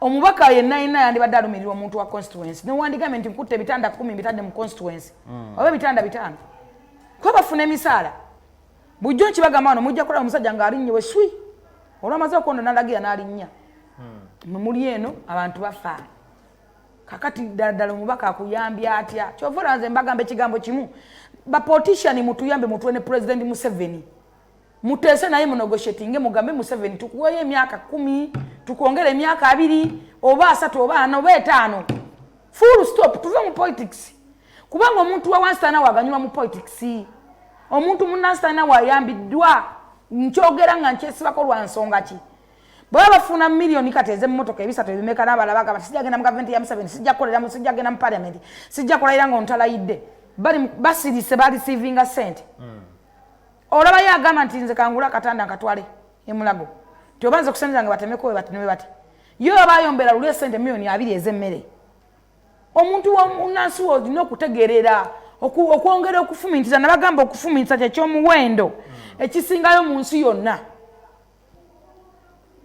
omubaka yenna yenna yandibadde alumirira omuntu wa constituency newandigambye nti nkutte ebitanda 10 bitadde mu constituency oba ebitanda 5 kuba bafuna emisaala bujjo nkibagamba wano mujja kulaba omusajja ng'alinnye we swi olwamaze okwonda n'alagira n'alinnya muli eno abantu bafa kakati ddala omubaka akuyambya atya kyova nze mbagamba ekigambo kimu bapolitician mutuyambe mutwe ne President Museveni mutese naye munegotiating mugambe Museveni tukuweyo emyaka 10 tukuongera emyaka 2 oba 3 oba 4 oba 5 full stop tuve mu politics kubanga omuntu wa wanstana waganyulwa mu politics omuntu munastana wayambiddwa nkyogera nga nkyesibako lwa nsonga ki bwe bafuna milioni kateze mmotoka ebisatu ebimeka n'abalabaga bati sijja genda mu government ya Museveni sijja kolera mu sijja genda mu parliament sijja kolera ngo ntalayidde bali basirise bali receiving a cent olaba yagamba nti nze kangula katanda nkatwale emulago tyobanze kusenza nga batemeko batinwe bati yo bayombera lule sente milioni 2 ezemmere omuntu wa munansi olina okutegerera okwongera okufumintiza nabagamba okufumintiza kyekyomuwendo ekisingayo mu nsi yonna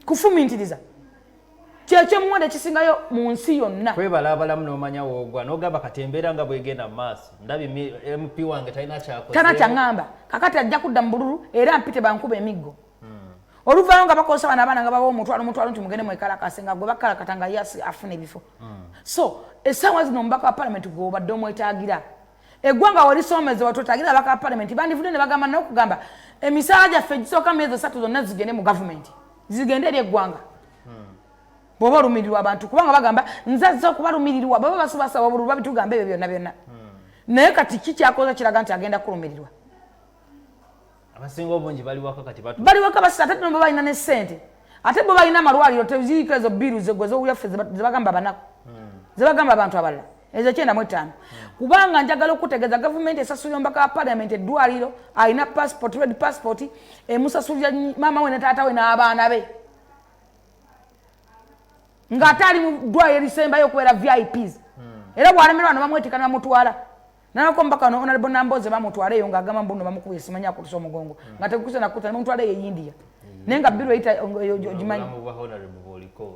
kufumintiriza kyekyomuwendo ekisingayo mu nsi yonna kwebalabalamu n'omanya woogwa n'ogamba katembera nga bwegenda mu maaso ndabi MP wange talina kyakoze tana kyangamba kakati ajja kudda mu bululu era mpite bankuba emiggo oluvayo nga bakosa bana abana nga baba omutwalo nti mugende mwekalakase nga gwe bakalakata nga yasi afuna ebifo so essaawa zino omubaka wa parliament gwe obadde omwetaagira eggwanga walisomezebwa twetaagira abaka ba parliament bandivudde ne bagamba n'okugamba emisaala gyaffe gisooka myezi 3 zonna zigende mu gavumenti zigende eri eggwanga bw'oba olumirirwa abantu kubanga bagamba nzazza okubalumirirwa baba basubasaba obululu babitugamba ebyo byonna byonna naye kati kikyakoza kiraga nti agenda kulumirirwa abasinga obungi bali waka kati bali waka basi ate no balina ne sente ate bo balina amalwaliro teziriko ezo biru zegwezo owulaffe zebagamba banaku zebagamba abantu abalala ezo 95 kubanga njagala okutegeeza gavumenti esasulira omubaka wa parliament eddwaliro alina passport red passport emusasulira maama we ne taata we n'abaana be ng'ate ali mu ddwaliro erisembayo okubeera VIPs era bw'alemerwa no bamwetika ne bamutwala nanako mbaka ono honorable Namboze bamutwala eyo ng'agamba mbuno bamukubye simanya akutusa omugongo nga tekukuse nakuta ne bamutwala eyo India naye nga biro eyita ogimanyi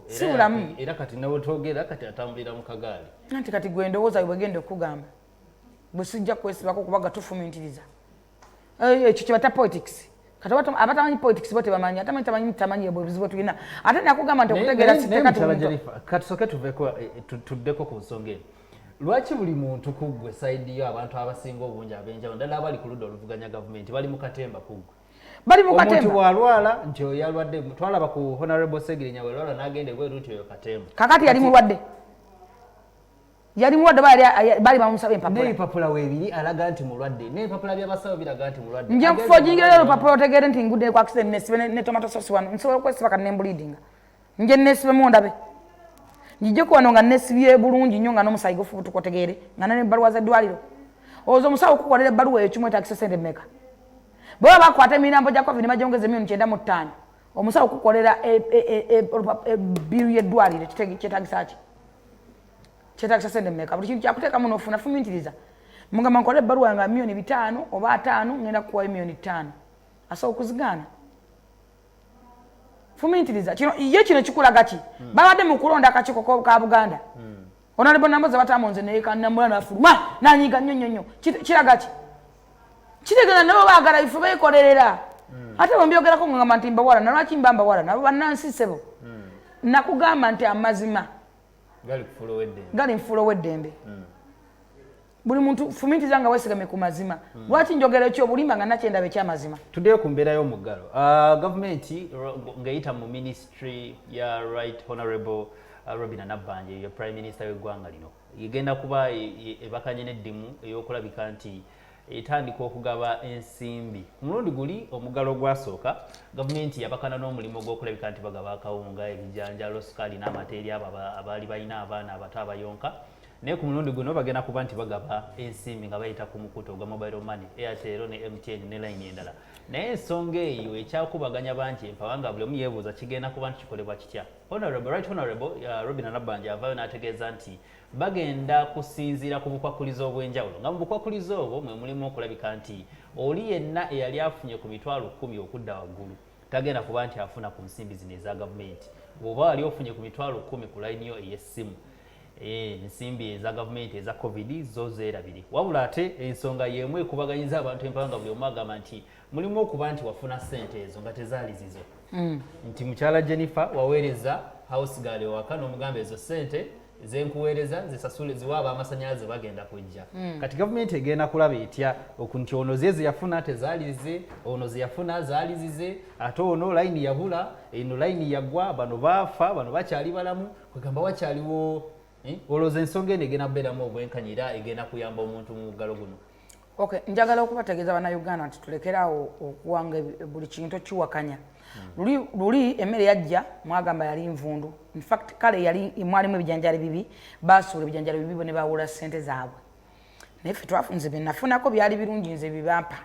si bulamu era kati nawe twogera kati atambulira mu kagaali anti kati gwe ndowooza bwegenda okugamba bwe sijja kwesibako kubaga tufumintiriza ekyo kyebata politics kati abatamanyi politics bo tebamanyi tamanyi bwebuzibu tulina ate nakugamba nti okutegeera katusoke tuddeko ku nsonga eno lwaki buli muntu kuggwe saidi yo abantu abasinga obungi ab'enjawulo ddala abali ku ludda oluvuganya gavumenti bali mu katemba kuggwe bali mu katemba omuntu bw'alwala nti oyo yalwadde twalaba ku honorable Segirinya bwe lwala n'agenda bwe luti oyo katemba kakati yali mulwadde bali bamusaba empapula n'ebipapula weebiri alaga nti mulwadde n'ebipapula by'abasawo biraga nti mulwadde nja kufa ojingirira olupapula otegeere nti ngudde ku accident nesibe ne tomato sauce wano nsobola okwesiba kati nembleedinga nje nesibemu ndabe njije kuwano nga nesibye bulungi nnyo nga n'omusayi gufubutuka otegeere nga n'ebbaluwa z'eddwaliro ozo omusawo okukolera ebbaluwa eyo kimwetagisa sente mmeka bwe bakwata emirambo gya covid bagyongeza milioni 95 omusawo okukolera biru y'eddwaliro kyetagisa ki kyetagisa sente mmeka buli kintu kyakuteekamu n'ofuna fumintiriza mugamba nkola ebbaluwa nga milioni 5 oba 5 ngenda kukuwayo milioni 5 asobola okuzigaana fumintiriza kino kikulaga ki babadde mu kulonda akakiiko ka Buganda honorable Namboze batamonze naye kanamula n'afuluma nanyiga nnyo kiraga ki kitegeeza nabo baagala ife beekolerera ate bombyogerako ngamba nti mbawala nalwaki mbambawala nabo bannansi sebo nakugamba nti amazima gali nfuula ow'eddembe buli muntu fumintiriza nga weesigame ku mazima lwaki njogera ekyobulimba nga nakyendaba ekyamazima tuddeyo ku mbeera y'omuggalo gavumenti ng'eyita mu ministry ya right honorable Robinah Nabbanja ye prime minister w'eggwanga lino egenda kuba ebakanye n'eddimu ey'okulabika nti etandika okugaba ensimbi ku mulundi guli omuggalo gwasooka gavumenti yabakana n'omulimu gw'okulabika nti bagaba akawunga ebijanjalo sukaali n'amateeri abo abaali balina abaana abato abayonka naye ku mulundi guno bagenda kuba nti bagaba ensimbi nga bayita ku mukutu ogwa mobile money Airtel ne MTN ne line endala naye ensonga eyo ekyakubaganya bangi empawanga buli omu yeebuuza kigenda kuba nti kikolebwa kitya right honorable Robinah Nabbanja avaayo n'ategeeza nti bagenda kusinziira ku bukwakulizo obw'enjawulo nga mu bukwakulizo obwo mwe mulimu okulabika nti oli yenna eyali afunye ku mitwalo 10 okudda waggulu tagenda kuba nti afuna ku nsimbi zino eza gavumenti bw'oba wali ofunye ku mitwalo 10 ku layini yo ey'essimu ensimbi eza gavumenti eza covid zo zeerabiri wabula ate ensonga y'emu ekubaganyiza abantu empawanga buli omu agamba nti mulimu okuba nti wafuna ssente ezo nga tezaali zizo nti mukyala Jennifer waweereza house girl waka n'omugamba ezo ssente zenkuweereza zisasule ziwaaba amasanyalaze bagenda kujja kati gavumenti egenda kulaba etya nti ono ze yafuna tezaalize ono ze yafuna zaalizize ate ono layini yabula eno layini yaggwa bano baafa bano bakyali balamu kwegamba wakyaliwo olowooza ensonga eno egenda kubeeramu obwenkanya era egenda kuyamba omuntu mu muggalo guno. Okay, njagala okubategeeza bannayuganda nti tulekeraawo okuwanga buli kintu kiwakanya. Luli emmere yajja mwagamba yali nvundu. In fact kale yali mwalimu ebijanjalo bibi basuula ebijanjalo bibi ne bawula ssente zaabwe. Naye ffe twafunze bye nafunako byali birungi nze bibampa.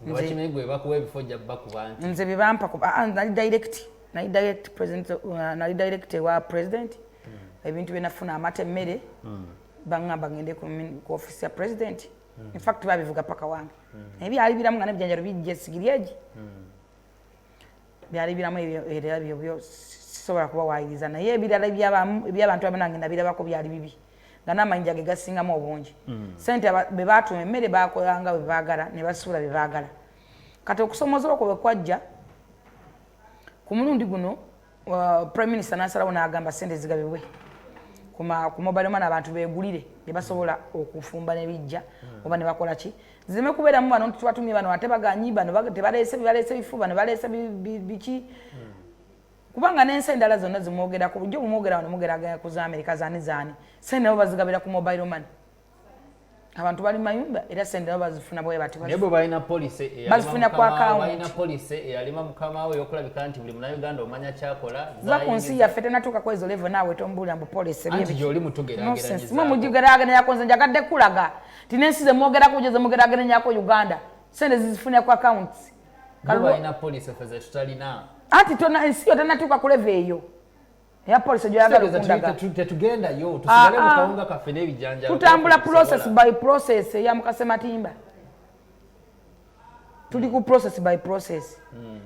Nze gwe bakuwa ebifo jja bakuba nti. Nze bibampa nali direct president nali direct wa president. Ebintu bye nafuna amata emmere bangamba ngende ku office ya president. In fact babivuga paka wange. Naye byali biramu nga n'ebijanjalo bijja sigiryeji. Byali biramu ebyo sisobola kuba waayiriza naye ebirala eby'abantu abanange nabirabako byali bibi nga n'amayinja ge gasingamu obungi. Ssente be baatuma emmere baakolanga bwe baagala ne basuula bye baagala. Kati okusomoza okwo bwe kwajja ku mulundi guno Prime Minister n'asalawo n'agamba ssente zigabibwe ku mobile money abantu beegulire ne basobola okufumba ne bijja oba ne bakola ki zime kubeeramu bano nti tubatumye bano ate baganyi bano tebaleese bifu bano baleese biki kubanga n'ensi endala zonna zimwogerako bujjo bumwogera wano mwogera ku za Amerika zaani sente nabo bazigabira ku mobile money abantu bali mayumba era sente nabo bazifuna bwe bati nebo balina police bazifuna kwa account balina police eyalima mukama we yokulabika nti buli munauganda omanya kyakola za kunsi yaffe tenatuuka ku ezo level naawe tombulira mbu police anti gyoli mutugeraageranyizako mwe mugigeraageranya yako nze njagadde kulaga ti n'ensi ze mwogerako gye ze mugeraageranya yako Uganda sente zizifuna ku accounts balina police feze tutalina anti tona ensi yo tenatuuka ku level eyo ya police gyo yagala okundaga tetugenda yo tusigale mu kawunga kaffe n'ebijanjalo tutambula process by process ya Mukase Matimba tuli ku process by process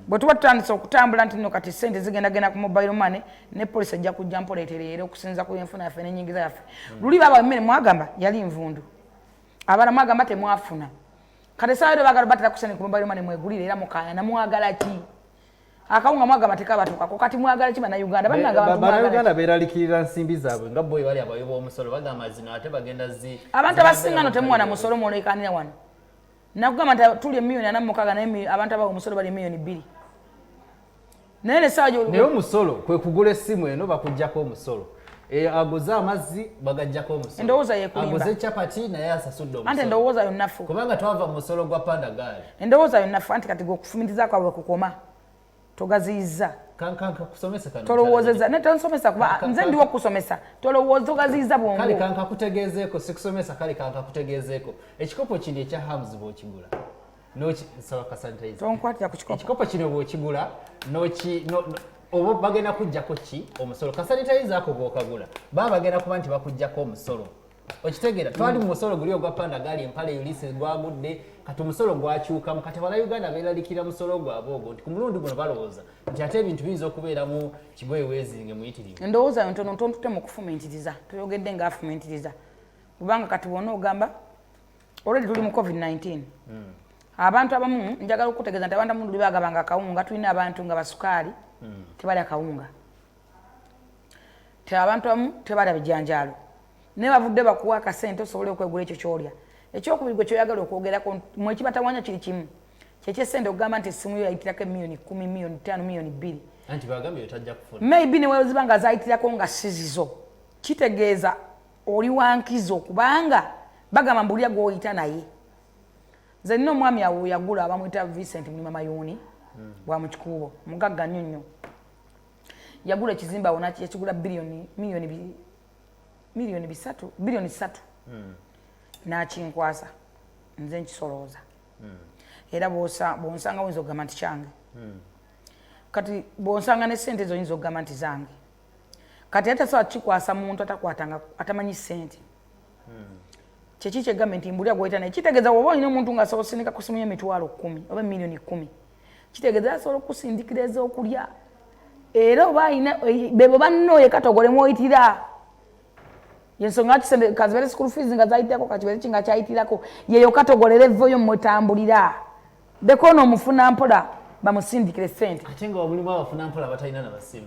bwe tuba tutandise okutambula nti nno kati ssente zigenda ku mobile money ne police ajja kujja mpoleeterera okusinza ku enfuna yaffe n'enyingiza yaffe luli baba emmere mwagamba yali nvundu abala mwagamba temwafuna kati saayiro bagala batera kusene ku mobile money mwegulire era mukaya na mwagala ki akawunga mwagamba tekabatuukako kati mwagala ki bannayuganda bannayuganda beeralikirira nsimbi zaabwe nga bwe bali abayo b'omusolo bagamba zino ate bagenda abantu abasinga no temuwana musolo mwolekanira wano nakugamba nti tuli emiliyoni 46 naye abantu abawa omusolo bali emiliyoni 2 naye nesaawa naye omusolo kwe kugula essimu eno bakuggyako omusolo agoze amazzi bagajjako omusolo endowooza yekulimba agoze chapati naye asasudde omusolo anti endowooza yonnafu kubanga twava mu musolo gwa pandagaali endowooza yonnafu anti kati gwokufumitiza kwabwe kukoma togaziyiza kankanka kusomesa kano tolowoozeza ne tonsomesa kuba nze ndiwo kusomesa tolowooza ogaziyiza bwongo kale kanka kutegezeeko sikusomesa kale kanka kutegezeeko ekikopo kino ekya Hams bw'okigula sawa kasanitizer tonkwatira ku kikopo ekikopo kino bw'okigula oba bagenda kujjako ki omusolo kasanitizer ako bw'okagula baba bagenda kuba nti bakujjako omusolo okitegeera twali mu musolo guli ogwa pandagaali empale yulise gwagudde kati omusolo gwakyukamu kati bannayuganda beeralikira musolo gwabwe ogwo nti ku mulundi guno balowooza nti ate ebintu biyinza okubeeramu kibweweezinge muyitirivu endowooza yo ntono ntute mu kufumiitiriza toyogedde nga afumiitiriza kubanga kati bwona ogamba olwedi tuli mu COVID-19 abantu abamu njagala okutegeeza nti abantu abamu bagabanga akawunga tulina abantu nga basukaali tebalya kawunga abantu abamu tebalya bijanjaalo ne bavudde bakuwa akasente osobole okwegula ekyo kyolya ekyokubiri gwe kyoyagala okwogerako mwekibatawanya kiri kimu kyekyesente okugamba nti essimu yo yayitirako emiliyoni 10 miliyoni 5 miliyoni 2 anti bagambye tajja kufuna maybe ne weziba nga zayitirako nga sizizo kitegeeza oli wankizo kubanga bagamba mbulya gwoyita naye nze nina omwami awo yagula abamuyita Vincent Mulima Mayuni bwa mukikuubo mugagga nnyo nnyo yagula ekizimba awo yakigula miliyoni 3 n'akinkwasa nze nkisolooza era bwonsanga oyinza okugamba nti kyange kati bwonsanga ne ssente ezo oyinza okugamba nti zange kati atasobola kikwasa muntu atamanyi ssente kyeki kyegambye nti mbulya gweyita naye kitegeeza woba olina omuntu nga asobola osindika ku simu y'emitwalo 10 oba miliyoni 10 kitegeeza asobola okusindikira ez'okulya era oba alina bebo bannooye katogolemu oyitira yensonga kisende kazibere school fees nga zayitirako kakibere kinga kyayitirako yeyo katogolere evvoyo mwetambulira dekono omufuna mpola bamusindikire ssente ate nga wamulimu abafuna mpola batalina na basimu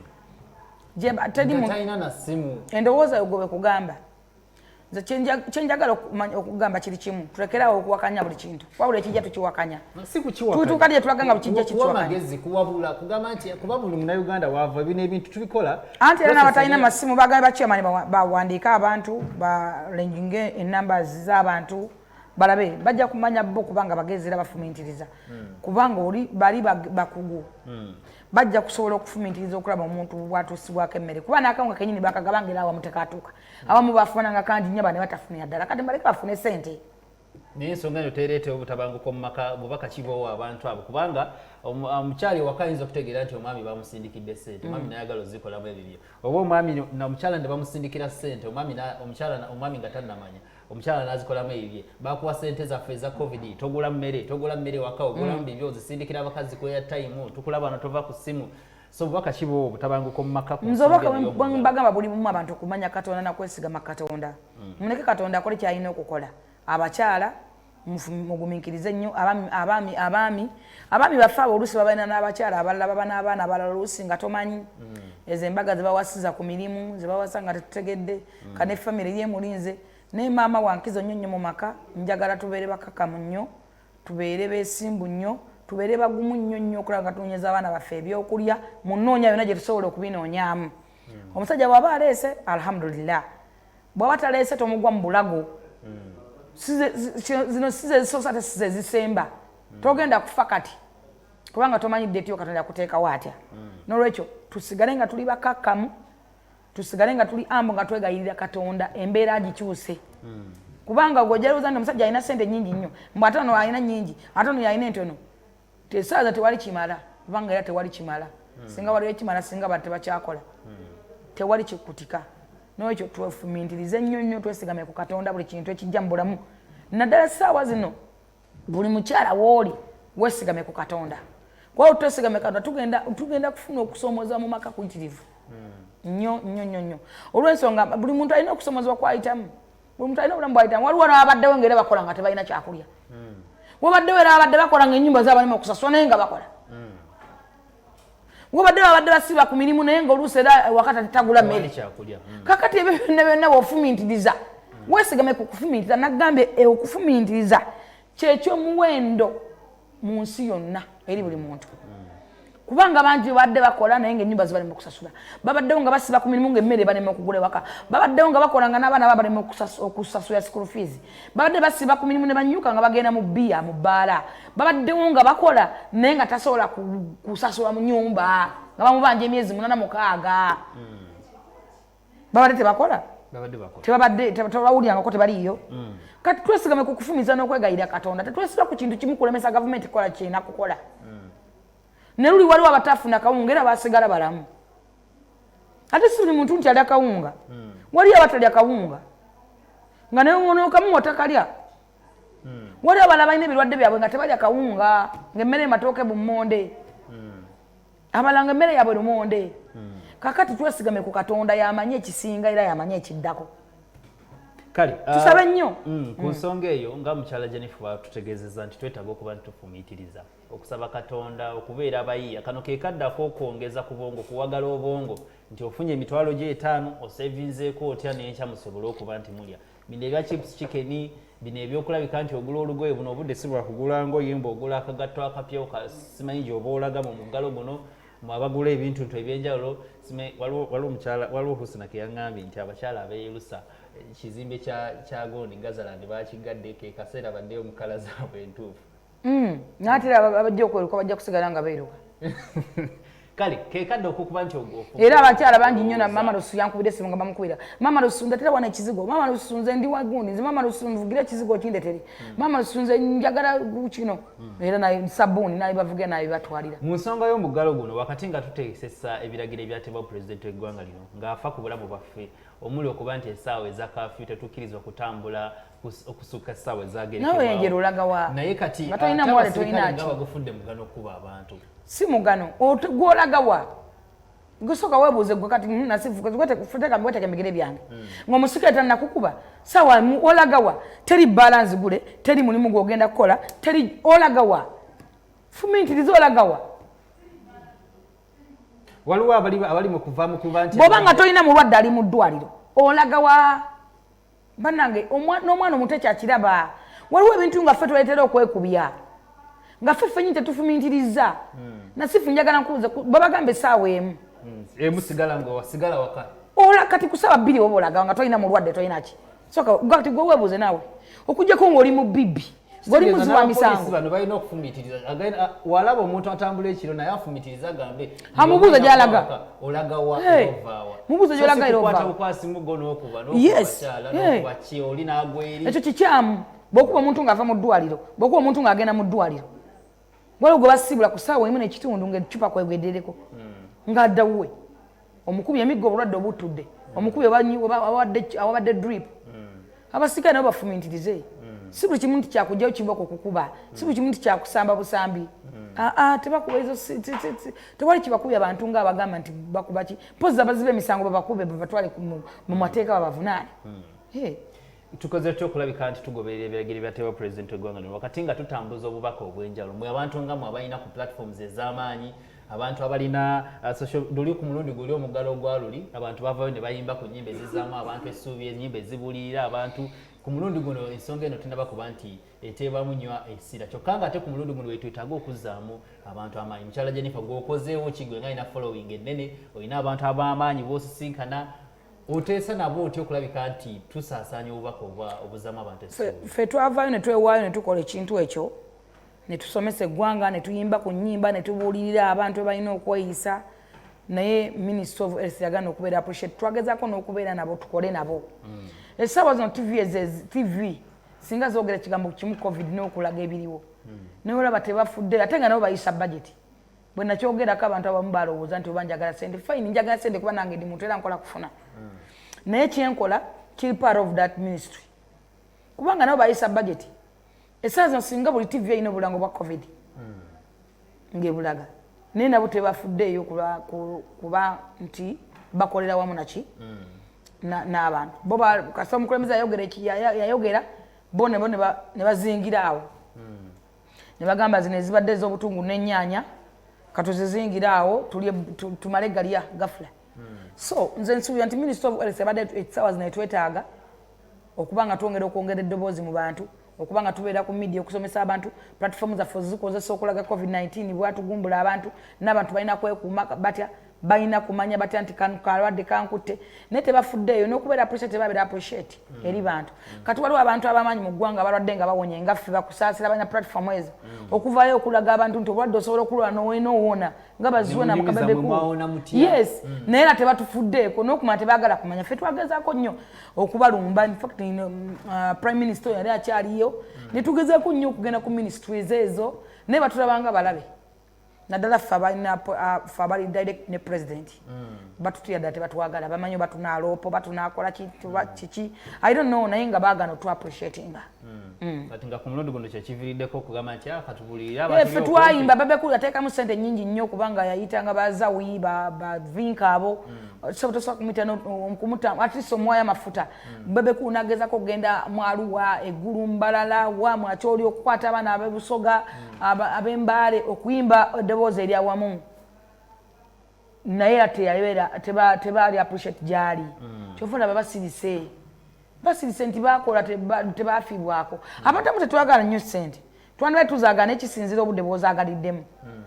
talina na simu endowooza yogobe kugamba nze kyenjagala okugamba kiri kimu tulekerawo okuwakanya buli kintu wabula ekijja tukiwakanya tutuuka lye tulaganga bukijja kikiwakanyamagezi kuwabula kugamba nti kuba buli munauganda waava ebino ebintu tubikola anti era n'abatalina masimu bagamba bakyemani bawandiika abantu balenginge enamba z'abantu balabe bajja kumanya bo kubanga bagezi era bafumintiriza kubanga oli bali bakugu bajja kusobola okufumintiriza okulaba omuntu bwatuusibwako emmere kuba n'akawunga kenyini bakagabangira awamu tekatuuka abamu bafunanga kandi nnyo bane batafunira ddala kati mbaleke bafune sente naye ensonga nyo tereete obutabanguko mu maka bubaka kiboowo abantu abo kubanga omukyali waka ayinza okutegeera nti omwami bamusindikidde ssente omwami nayagala ozikolamu ebibyo oba omwami omukyala ne bamusindikira ssente omwami nga tannamanya omukyala nazikolamu ebibye bakuwa ssente zaffe eza covid togula mmere waka ogulamu bibyo ozisindikira abakazi kweya tayimu tukulaba no tova ku ssimu so bubaka kiboowo obutabanguko mu maka bagamba buli mumu abantu okumanya katonda nakwesigama katonda muleke katonda akole kyalina okukola abakyala mugumiikirize nnyo abaami baffe abo oluusi babalina n'abakyala abalala baba n'abaana abalala oluusi nga tomanyi ezo embaga zebawasiza ku mirimu zebawasa nga tetutegedde kane famire yemulinze naye maama wankizo nnyo mu maka njagala tubeere bakakamu nnyo tubeere beesimbu nnyo tubeere bagumu nnyo okulaba nga tunoonyeza abaana baffe ebyokulya mu nnoonya yonna gye tusobola okubinoonyaamu omusajja bw'aba aleese alhamdulillah bw'aba taleese tomugwa mu bulago zino sizezisosa ate sizezisemba togenda kufa kati kubanga tomanyidde etyo katonda yakuteekawo atya n'olwekyo tusigale nga tuli bakakkamu tusigale nga tuli ambo nga twegayirira katonda embeera agikyuse kubanga gwojeruza nti omusajja alina sente nyingi nnyo mbw ate ono alina nyingi ate ono yalina entono tesaaza tewali kimala kubanga era tewali kimala singa waliwo ekimala singa bantu tebakyakola tewali kikutika n'ekyo twefumintirize nnyo twesigame ku katonda buli kintu ekijja mu bulamu naddala essaawa zino buli mukyala wooli weesigame ku katonda kuba twesigame katonda tugenda kufuna okusoomoza mu maka kuyitirivu nnyo olw'ensonga buli muntu alina okusomozebwa kwayitamu buli muntu alina obulamu bwayitamu waliwo n'abaddewo ng'era bakola nga tebalina kyakulya wabaddewo era abadde bakola ng'ennyumba z'abalimu okusasula naye nga bakola wabaddewo abadde basiba ku mirimu naye ng'oluusi era wakati tagula mmere kakati ebyo byonna bw'ofumintiriza weesigame ku kufumintiriza nagambye okufumintiriza kyekyomuwendo mu nsi yonna eri buli muntu kubanga bangi badde bakola naye ng'ennyumba zibalema okusasula babaddewo nga basiba ku mirimu ng'emmere balema okugula ewaka babaddewo nga bakola nga n'abaana babalema okusasula school fees babadde basiba ku mirimu ne banyuka nga bagenda mu bbiya mu bbaala babaddewo nga bakola naye nga tasobola kusasula mu nyumba nga bamubanja emyezi 86 babadde tebakola tebawulyangako tebaliiyo kati twesigame ku kufumiza n'okwegayirira katonda tetwesiba ku kintu kimu kulemesa gavumenti kola kirina kukola ne luli waliwo abatafuna kawunga era basigala balamu ate si buli muntu nti alya kawunga waliyo abatalya kawunga nga newonokamu otakalya waliwo abala balina ebirwadde byabwe nga tebalya kawunga ng'emmere matooke bummonde abalanga emmere yabwe lumonde kakati twesigame ku katonda yamanye ekisinga era yamanye ekiddako kale tusabe nnyo ku nsonga eyo nga mukyala Jennifer tutegeezezza nti twetaaga okuba ntitufumiitiriza okusaba katonda okubeera abayiiya kano ke kaddako okwongeza ku bwongo kuwagala obwongo nti ofunye emitwalo gye 5 osevinzeeko otya n'enkya musobole okuba nti mulya bino ebya chips chicken bino ebyokulabika nti ogula olugoye buno obudde si bwa kugula ngoye mba ogula akagatto akapya simanyi gy'oba olagamu mu muggalo guno mwabagula ebintu ebyenjawulo waliwo omukyala waliwo Husna ke yaŋŋambye nti abakyala abeerusa ekizimbe kya Gondi Gazalandi bakigadde ke kaseera baddeyo mu kala zaabwe entuufu naate abajja okweruka bajja kusigala nga beeruka kale kekadde okukuba nti era abakyala bangi nnyo na Mama Lusu yankubira esimu nga bamukubira Mama Lusu ndatera wana ekizigo Mama Lusu nze ndi wagundi nze Mama Lusu nvugira ekizigo kindetere Mama Lusu nze njagala kino era na sabuni naye bavuge naye batwalira mu nsonga y'omuggalo guno wakati nga tuteesesa ebiragiro ebyatebwa pulezidenti w'eggwanga lino ng'afa ku bulamu bwaffe omuli okuba nti essaawa eza kafyu tetukkirizwa kutambula okusukka essaawa ezagerekebwawo nawe enjera olagawa naye kati batolina mwale tolina nga bagufudde mugano okuba abantu si mugano gwolagawa gusoka webuuze gwe kati nasifutekamweteka emigere byange ng'omusikaeta nakukuba sawa olagawa teri balansi gule teri mulimu gwogenda kukola teri olagawa fumintiriza olagawa waliwo abali mu kuva mu kuba nti bw'oba nga tolina mulwadde ali mu ddwaliro olaga wa bannange n'omwana omuto ekyakiraba waliwo ebintu nga ffe tuleetera okwekubya nga ffe ffenyi tetufumiitiriza nasifu njagala nkubuuza babagamba essaawa emu sigala nga wasigala waka kati ku ssaawa bbiri oba olaga nga tolina mulwadde tolina ki soka kati gwe weebuuze naawe okuggyako ng'oli mu bibbi ng'oli muzi wa misango bano balina okufumiitiriza walaba omuntu atambula ekiro naye afumiitiriza agambe amubuuza gy'alaga olaga wa ovaawa mubuuza gy'olaga era ovaawa bukwasi mugo n'okuba n'okubakyala n'okuba ki oli n'agweri ekyo kikyamu bw'okuba omuntu ng'ava mu ddwaliro bw'okuba omuntu ng'agenda mu ddwaliro waliwo gwe basibula ku ssaawa emu n'ekitundu ng'ecupa kwegweddereko ng'adda wuwe omukubi emiggo obulwadde obutudde omukubi awabadde drip abasikaali nabo bafumiitirize si buli kimu nti kyakugjayo kiboko kukuba si buli kimu nti kyakusamba busambi tebakuba ezo tewali kibakubya abantu ng'abagamba nti bakuba ki mpozi abaziba emisango babakube babatwale mu mateeka babavunaane tukoze tutya okulabika nti tugoberera ebiragiro byateebwa pulezidenti w'eggwanga lino wakati nga tutambuza obubaka obw'enjawulo mwe abantu nga mwe abalina ku platforms ez'amaanyi abantu abalina luli ku mulundi guli omuggalo ogwaluli abantu bavayo ne bayimba ku nnyimba ezizaamu abantu essuubi ennyimba ezibulirira abantu ku mulundi guno ensonga eno tunabakuba nti eteebwamu nnyo essira kyokka nga ate ku mulundi guno wetwetaaga okuzzaamu abantu amaanyi mukyala Jennifer gweokozeewo kigwe nga alina following ennene olina abantu ab'amaanyi boosisinkana oteesa nabo otya okulabika nti tusaasaanya obubaka obuzaamu abantu ffe twavaayo ne twewaayo ne tukola ekintu ekyo ne tusomesa eggwanga ne tuyimba ku nnyimba ne tubuulirira abantu bebalina okweyisa naye Minister of Health yagana okubeera appreciate twagezaako n'okubeera nabo tukole nabo essaawa zino TV singa zoogera ekigambo kimu covid n'okulaga ebiriwo naye olaba tebafudde ate nga nabo bayisa budget bwe nakyogerako abantu abamu balowooza nti oba njagala sente fine njagala sente kuba nange ndi muntu era nkola kufuna naye kyenkola kiri part of that ministry kubanga nabo bayisa budget essaawa zino singa buli TV erina obulango bwa covid ng'ebulaga naye nabo tebafuddeeyo kuba nti bakolera wamu naki n'abantu bo kasita omukulembeze yayogera bo ne bazingira awo ne bagamba zino ezibadde ez'obutungulu n'ennyaanya katuzizingira awo tumale galya gafula so nze nsuubira nti Minister of Health abadde essaawa zino etwetaaga okuba nga okwongera eddoboozi mu bantu okuba nga tubeera ku media okusomesa abantu platform zaffe zikozesa okulaga covid-19 bwatugumbula abantu n'abantu balina kwekuuma batya balina kumanya batya nti kalwadde kankutte naye tebafuddeeyo n'okubeera appreciate babeera appreciate eri bantu kati waliwo abantu ab'amaanyi mu ggwanga abalwadde nga bawonye nga ffe bakusaasira balina platform ezo okuvaayo okulaga abantu nti obulwadde osobola okulwala n'owona nga baziwona mu kabebekulu yes naye era tebatufuddeeko n'okumanya tebaagala kumanya ffe twagezaako nnyo okubalumba infact prime minister yali akyaliyo ne tugezaako nnyo okugenda ku ministries ezo naye batulabanga balabe naddala ffe abali direct ne president batutya ddala tebatwagala bamanyi batunaaloopo batunaakola kiki I don't know naye nga baagana otu appreciatinga kati nga ku mulundi guno kyekiviiriddeko okugamba nti katubulirira ffe twayimba babekulu yateekamu sente nnyingi nnyo kubanga yayitanga bazawi bavinka abo tosobola kumuyita at least omwayo amafuta babekulu nagezako okugenda mwaluwa eggulu mbalala wa mwakyoli okukwata abaana ab'ebusoga ab'embaale okuyimba eddoboozi eryawamu naye ate tebaali appreciate gyali kyofa olaba basirise nti bakola tebafiibwako abantu amu tetwagala nnyo ssente twandibaye tuzaagana ekisinzira obudde bw'ozaagaliddemu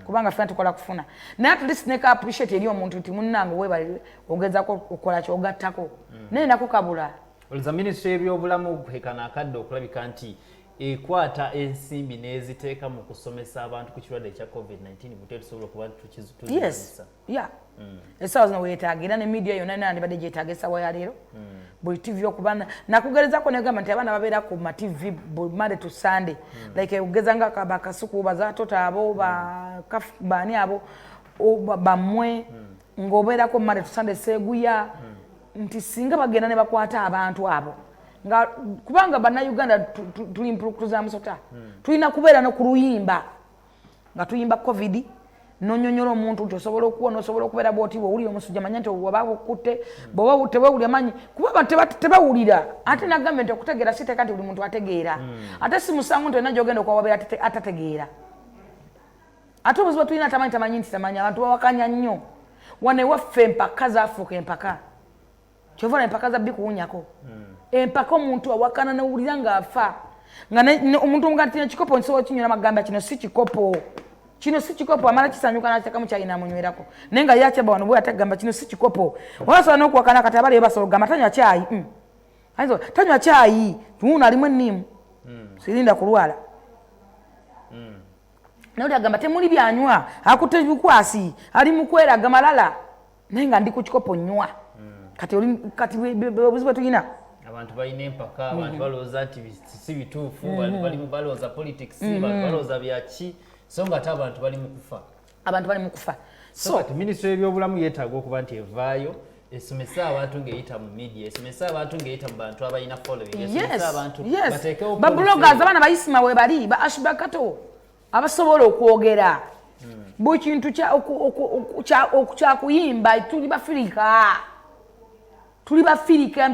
kubanga ffena tukola kufuna naye at least neka appreciate eri omuntu nti munnange weebali ogezako okukola kyogattako naye nako kabula olowooza minisitule y'ebyobulamu hekana akadde okulabika nti ekwata ensimbi n'eziteeka mu kusomesa abantu ku kirwadde ekya covid-19 bute tusobola okuba yes essaawa zino weetaaga era ne media yonna nandibadde gyetaaga essaawa ya leero buli TV okuba nakugerezako negamba nti abaana babeera ku ma TV Monday to Sunday like ogeza nga bakasuku bazatota abo baani abo bammwe ng'obeerako Monday to Sunday seguya nti singa bagenda ne bakwata abantu abo nga kubanga bannayuganda tulimpulukutuza musota tulina kubeera no ku luyimba nga tuyimba covid nonyonyola omuntu nti osobola okuwona osobola okubeera bwoti bwowulira omusujja manya nti waba okutte bwoba tewewulira manyi kuba tebawulira ate nagambye nti okutegeera siteeka nti buli muntu ategeera ate si musango nti olina gyogenda okwawabeera atategeera ate obuzibu tulina tamanyi nti tamanyi abantu bawakanya nnyo wane waffe empaka zaafuuka empaka kyova empaka za bikuwunyako empaka omuntu awakana nawulira ng'afa nga omuntu omugamba tina kikopo nsobola kinywera magamba kino si kikopo amala kisanyuka nakitekamu kyayi namunywerako naye nga yakyaba wano bwe atagamba kino si kikopo olasobola n'okuwakana kati abali basobola okugamba tanywa kyayi tanywa kyayi tuwuno alimu ennimu sirinda kulwala naye agamba temuli byanywa akutte bikwasi ali mukweraga malala naye nga ndi ku kikopo nywa kati obuzibu tulina abantu balina empaka abantu balowooza nti si bituufu bali balowooza politics balowooza byaki so nga ate abantu bali mu kufa so kati minisitule y'ebyobulamu yeetaaga okuba nti evaayo esomesa abantu ng'eyita mu media esomesa abantu ng'eyita mu bantu abalina following esomesa abantu bateekewo babloggers abaana bayisima we bali ba ashbakato abasobola okwogera buli kintu kyakuyimba tuli bafirika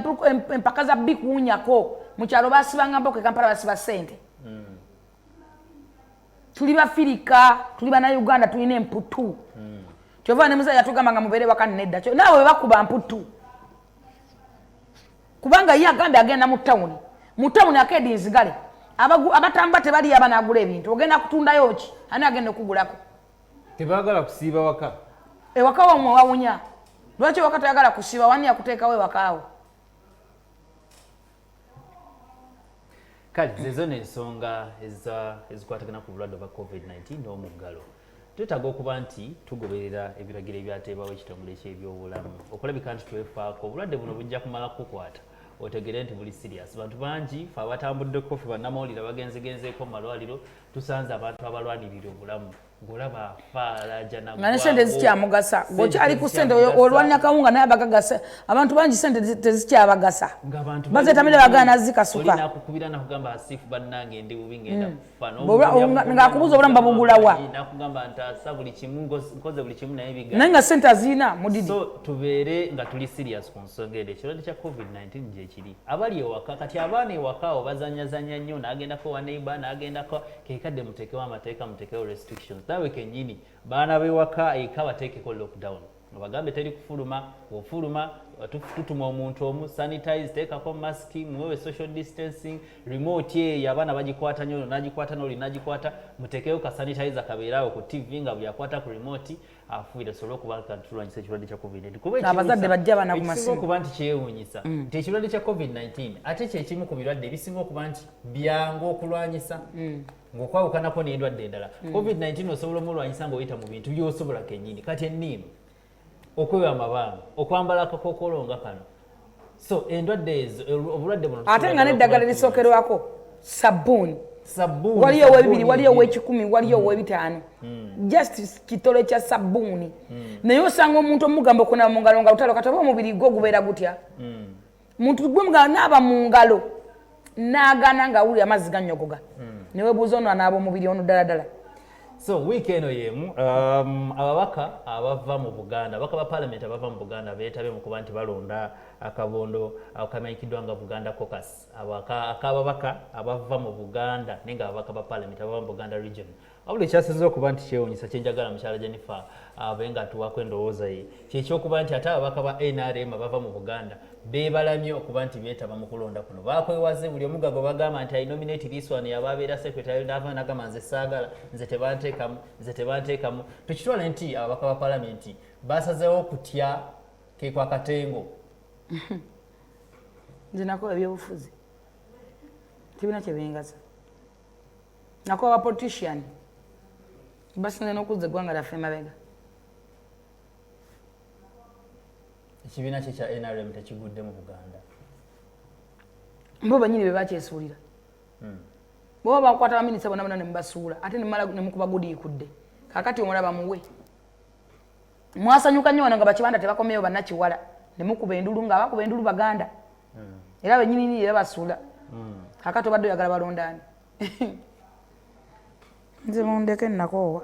empaka za bikuwunyako mu kyalo basibanga mpoka e Kampala basiba ssente tuli bafirika tuli bannayuganda tulina emputu kyova ne muzayi yatugamba nga mubeere waka nedda kyo naawe we bakuba mputu kubanga ye agambye agenda mu tawuni akeedi nzigale abatamba tebali abanagula ebintu ogenda kutundayo ki ani agenda okugulako tebaagala kusiiba waka ewaka wamwe wawunya lwaki waka toyagala kusiiba wani yakuteekawo ewakaawo kale zezo n'ensonga ezikwatagana ku bulwadde bwa covid-19 n'omuggalo twetaaga okuba nti tugoberera ebiragiro ebyateebwawo ekitongole ky'ebyobulamu okulabika nti twefaako obulwadde buno bujja kumala kukwata otegere nti buli serious bantu bangi fe abatambuddeko fe bannamawulire bagenzegenzeeko mu malwaliro tusanze abantu abalwanirira obulamu ng'olaba afaalaja nga ne sente zikyamugasa ng'okyali ku sente olwanira kawunga naye abagagasa abantu bangi sente tezikyabagasa bazeetamire bagana nazikasuka nakukubira nakugamba asifu bannange ndi bubi ngenda kufa ng'akubuuza obulamu babugulawa nakugamba ntaasa buli kimu nkoze buli kimu naye biga naye nga sente azirina mudidi so tubeere nga tuli serious ku nsonga eri ekirwadde kya covid-19 gyekiri abali ewaka kati abaana ewaka awo bazanyazanya nnyo n'agendako wa neighbor n'agendako kekadde muteekewo amateeka muteekewo restrictions naawe kennyini baana b'ewaka eka bateekeko lockdown bagambe teri kufuluma ofuluma tutuma omuntu omu sanitize teekako masiki muwewe social distancing remote eyo abaana bagikwata nnyo nagikwata n'oli nagikwata muteekeyo ka sanitizer kabeerawo ku tv nga buli akwata ku remote afuire sobola okuba tulwanyisa ekirwadde kya covid-19 kuba abazadde bajja bana ku masimu okuba nti kyewuunyisa nti ekirwadde kya covid-19 ate kyekimu ku birwadde ebisinga okuba nti byangu okulwanyisa ng'okwawukanako n'endwadde endala covid-19 osobola omulwanyisa ng'oyita mu bintu by'osobola kennyini kati enniimu okwewa amabanga okwambala akakookolo nga kano so endwadde ezo obulwadde buno ate nga n'eddagala lisookerwako sabbuuni waliyo ow'ebibiri waliyo ow'ekikumi waliyo ow'ebitaano just kitole kya sabbuuni naye osanga omuntu omugamba okunaaba mu ngalo nga lutalo kati oba omubiri gwo gubeera gutya muntu gwe mugamba naaba mu ngalo n'agaana ng'awulira amazzi gannyogoga ne weebuuza ono anaaba omubiri ono ddala so wiiki eno y'emu ababaka abava mu Buganda ababaka ba Parliament abava mu Buganda beetabye mu kuba nti balonda akabondo akamanyikiddwa nga Buganda Caucus akababaka abava mu Buganda naye nga ababaka ba Parliament abava mu Buganda region wabula ekyasinze okuba nti kyewuunyisa kyenjagala mukyala Jennifer abe nga atuwaako endowooza ye kyekyokuba nti ate ababaka ba NRM abava mu Buganda beebalamye okuba nti beetaba mu kulonda kuno bakwewaze buli omugago bagamba nti nominate this one yababeera secretary n'ava n'agamba nze saagala nze tebanteekamu tukitwala nti ababaka ba palamenti basazeewo okutya keeko akatengo nze nakola ebyobufuzi tebina kyebingaza nakola abapolitician basinze n'okuzza eggwanga lyaffe emabega ekibiina kye kya NRM tekigudde mu Buganda bo banyini be bakyesuulira bo bakwata baminisita bonna bonna ne mubasuula ate ne mukuba gudiikudde kakati omulaba muwe mwasanyuka nnyo wano nga bakibanda tebakomeyo bannakiwala ne mukuba endulu nga abakuba endulu Baganda era benyini era basuula kakati obadde oyagala balondaani nze mundeke nakoowa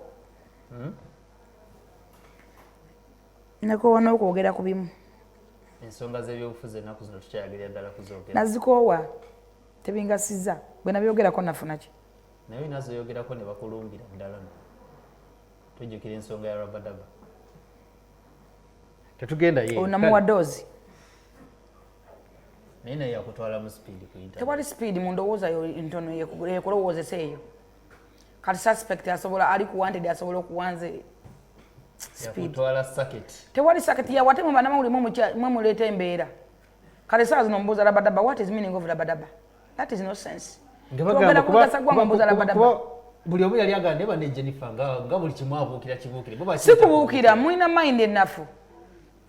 nakoowa n'okwogera ku bimu ensonga z'ebyobufuzi ennaku zino tukyayagalira ddala kuzoogera nazikoowa tebingasiza bwe nabyogerako nafuna ki naye nazoyogerako ne bakulumbira ddala tujjukira ensonga ya Rabadaba tetugenda ye onamuwa dozi naye yakutwala mu speed ku internet tewali speed mu ndowooza yo ntono yekulowooza eyo kati suspect asobola ali ku wanted asobola okuwanze yakutwala circuit tewali circuit ya wate mu bana mawuli mu muleta embeera kale saa zino mbuza labadaba what is meaning of labadaba that is no sense ngabagamba kuba buli omu yali agande bane Jennifer nga buli kimu abuukira kibuukire sikubuukira mulina mind enafu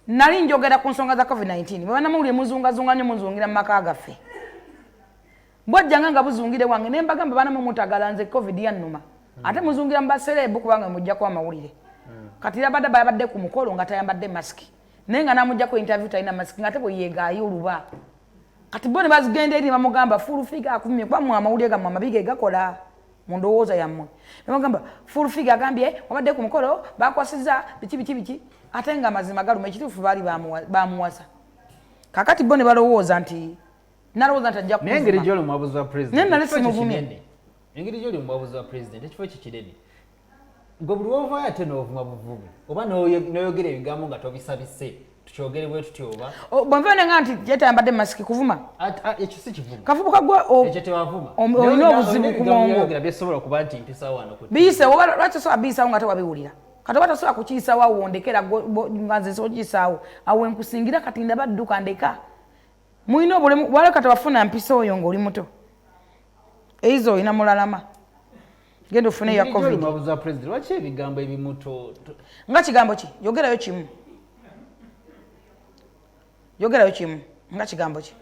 nali njogera ku nsonga za covid-19 bwana mawuli muzungazunga nnyo muzungira mu maka gaffe bwajjanga nga buzungire wange ne mbagamba bana mu mutagala nze covid yannuma ate muzungira mbaserebu kubanga mujja kwa mawulire kati labadaba yabadde ku mukolo nga tayambadde mask naye nga namujja ku interview talina mask nga te bwe yeegaayo oluba kati bo ne bazigenda eri bamugamba full figure akumye kwa mu amawulire gammwe amabige gakola mu ndowooza yammwe bamugamba full figure agambye wabadde ku mukolo bakwasiza biki ate nga amazima galuma ekituufu baali bamuwasa kakati bo ne balowooza nti nalowooza nti ajja kuvuma engeri gy'oli omwabuzi wa president naye nali simuvumye engeri gy'oli omwabuzi wa president ekifo kikinene gwe buli wovaayo ate n'ovuma buvubi oba n'oyogera ebigambo nga tobisabise tukyogere bwe tutyo oba bwenvene nga nti yetayambadde masiki kuvuma ekyo si kivuma kavubuka gwe ekyo tewavuma olina obuzibu ku mwongo byesobola okuba nti mpisawo wano biyise oba lwaki osobola biyisawo nga tewabiwulira kati oba tosobola kukiyisawo awo wondekera nga nze nsobola kukiyisaawo awo enkusingira kati ndaba dduka ndeka mulina obulemu wale kati wafuna mpisa oyo ng'oli muto eizo olina mulalama genda ofune ya covid mwabuzi wa president lwaki ebigambo ebimuto nga kigambo ki yogerayo kimu nga kigambo ki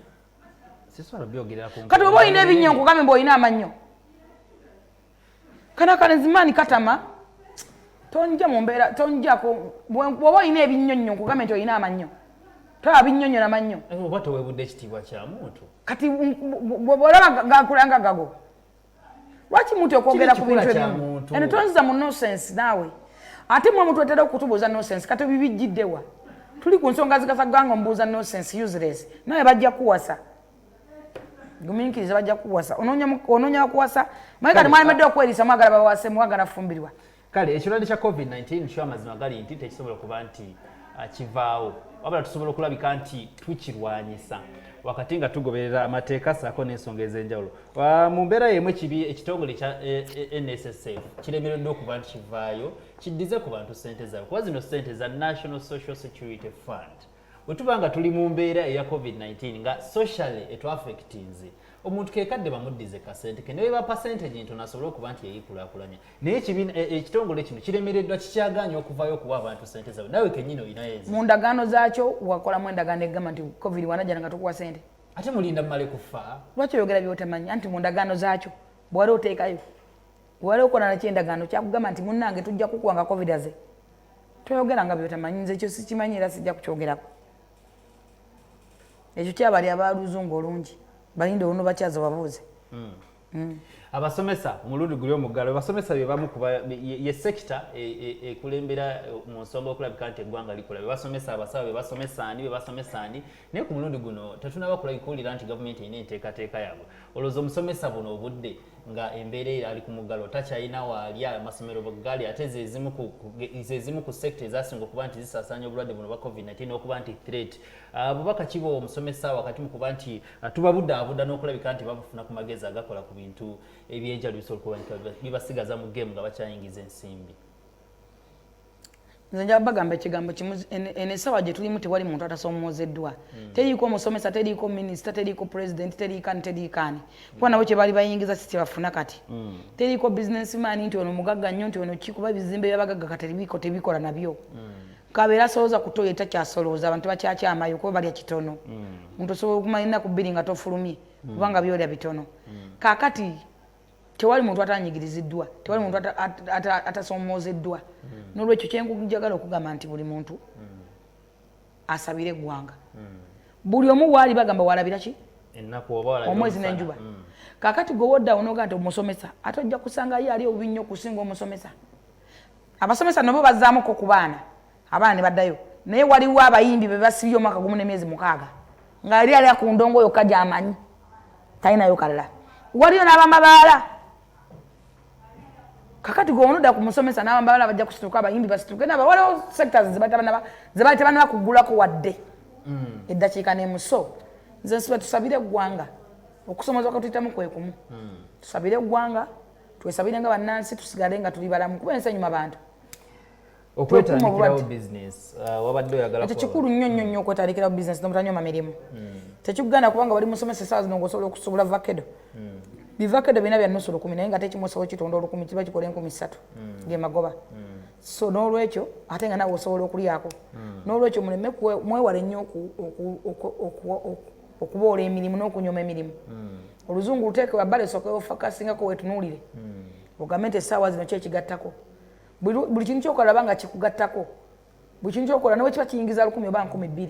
sisobola byogerako kati oba olina ebinnyo nkugambe mbe olina amannyo kana kanezimani katama tonja mu mbeera tonjako bw'oba olina ebinnyo nnyo nkugambe nti olina amannyo toba binnyonnyo n'amannyo oba towebudde ekitiibwa kya muntu kati bw'olaba gakulanga gago lwaki muntu okwogera ku bintu ebimu eno tonziza mu nonsense naawe ate mwe muntu etera okutubuuza nonsense kati bibijjiddewa tuli ku nsonga zikasaganga omubuuza nonsense useless nawe bajja kuwasa gumiikiriza bajja kuwasa onoonya kuwasa maye kati mwalemedde okwerisa mwagala bawase mwagala fumbirwa kale ekirwadde kya covid-19 kyo amazima gali nti tekisobola okuba nti kivaawo wabula tusobola okulabika nti tukirwanyisa wakati nga tugoberera amateeka saako n'ensonga ez'enjawulo mu mbeera y'emu ekitongole kya NSSF kiremereddwa okuba nti kivaayo kiddize ku bantu ssente zaabwe kuba zino ssente za National Social Security Fund bwe tuba nga tuli mu mbeera eya covid-19 nga socially etwaffectinze omuntu kekadde bamuddize kasente ke newe ba percentage ntono asobole okuba nti yeyikulaakulanya naye ekitongole kino kiremereddwa kikyaganya okuvaayo okuwa abantu ssente zaabwe nawe kennyini olinayo ezi mu ndagaano zaakyo wakolamu endagaano egamba nti covid wanajjana nga tukuwa ssente ate mulinda mmale kufa lwaki oyogera byotamanyi anti mu ndagaano zaakyo bwali oteekayo bwali okola nakyo endagaano kyakugamba nti munnange tujja kukuwa nga covid aze toyogera nga byotamanyi nze ekyo sikimanyi era sijja kukyogerako ekyo kyabali abaluzungu olungi balinde ono bakyaza babuuze abasomesa omulundi guli omuggalo abasomesa be bamu kuba ye sector ekulembera mu nsonga okulabika nti eggwanga likola be basomesa abasawo be basomesa ani naye ku mulundi guno tetunaba kulabikuwulira nti gavumenti erina enteekateeka yaabwe olowooza omusomesa buno obudde nga embeera ali ku muggalo takyalina waali amasomero gali ate zezimu ku sector ezasinga okuba nti zisaasaanya obulwadde buno bwa covid-19 okuba nti threat bubaka kiba omusomesa wakati mu kuba nti tubabuddaabudda n'okulabika nti babufuna ku magezi agakola ku bintu ebyenjalo bisobola okuba bibasigaza mu game nga bakyayingiza ensimbi nze njaba bagamba ekigambo kimu enesawa gye tulimu tewali muntu atasomoozeddwa teriiko omusomesa teriiko minisita teriiko president teriikani kuba nabo kye baali bayingiza si kyebafuna kati teriiko businessman nti ono mugagga nnyo nti ono kikuba bizimbe byabagagga kati tebikola nabyo kabeera asolooza kutoya takyasolooza abantu bakyakyamayo kuba balya kitono muntu osobola okumanya ennaku bbiri nga tofulumye kubanga byolya bitono kaakati tewali muntu atanyigiriziddwa tewali muntu atasomoozeddwa n'olwekyo kyenjagala okugamba nti buli muntu asabire eggwanga buli omu waali bagamba walabira ki omwezi n'enjuba kaakati gwe wodda onoga nti omusomesa ate ojja kusanga ye ali obubi nnyo okusinga omusomesa abasomesa nabo bazzaamuko ku baana abaana ne baddayo naye waliwo abayimbi be basibye omwaka gumu n'emyezi 6 nga yali ali ku ndongo yokka gy'amanyi talinayo kalala waliyo n'abamabaala kakati gwonoda kumusomesa n'abambala bajja kusituka abayimbi basituke naba waliwo sectors zibaite bana bakugulako wadde eddakiika n'emuso nze nsiba tusabire eggwanga okusomoza kwatuyitamu kwekumu tusabire eggwanga twesabire nga bannansi tusigale nga tuli balamu kuba ensi enyuma bantu okwetandikirawo business wabadde oyagala ekyo kikulu nnyo okwetandikirawo business n'obutanyoma mirimu tekikuganda kubanga wali musomesa essaawa zino ng'osobola okusobola vakedo bivakedo bina bya nusu 10 naye nga tekimu osobola kitonda 10 kiba kikola 3,000 ng'emagoba so n'olwekyo ate nga nawe osobola okulyako n'olwekyo muleme mwewale nnyo okuboola emirimu n'okunyoma emirimu oluzungu luteekebwa bbala esookewo fakasingako weetunuulire ogambe nti essaawa zino kyekigattako buli kintu kyokola banga kikugattako buli kintu kyokola nawe kiba kiyingiza 10 oba 12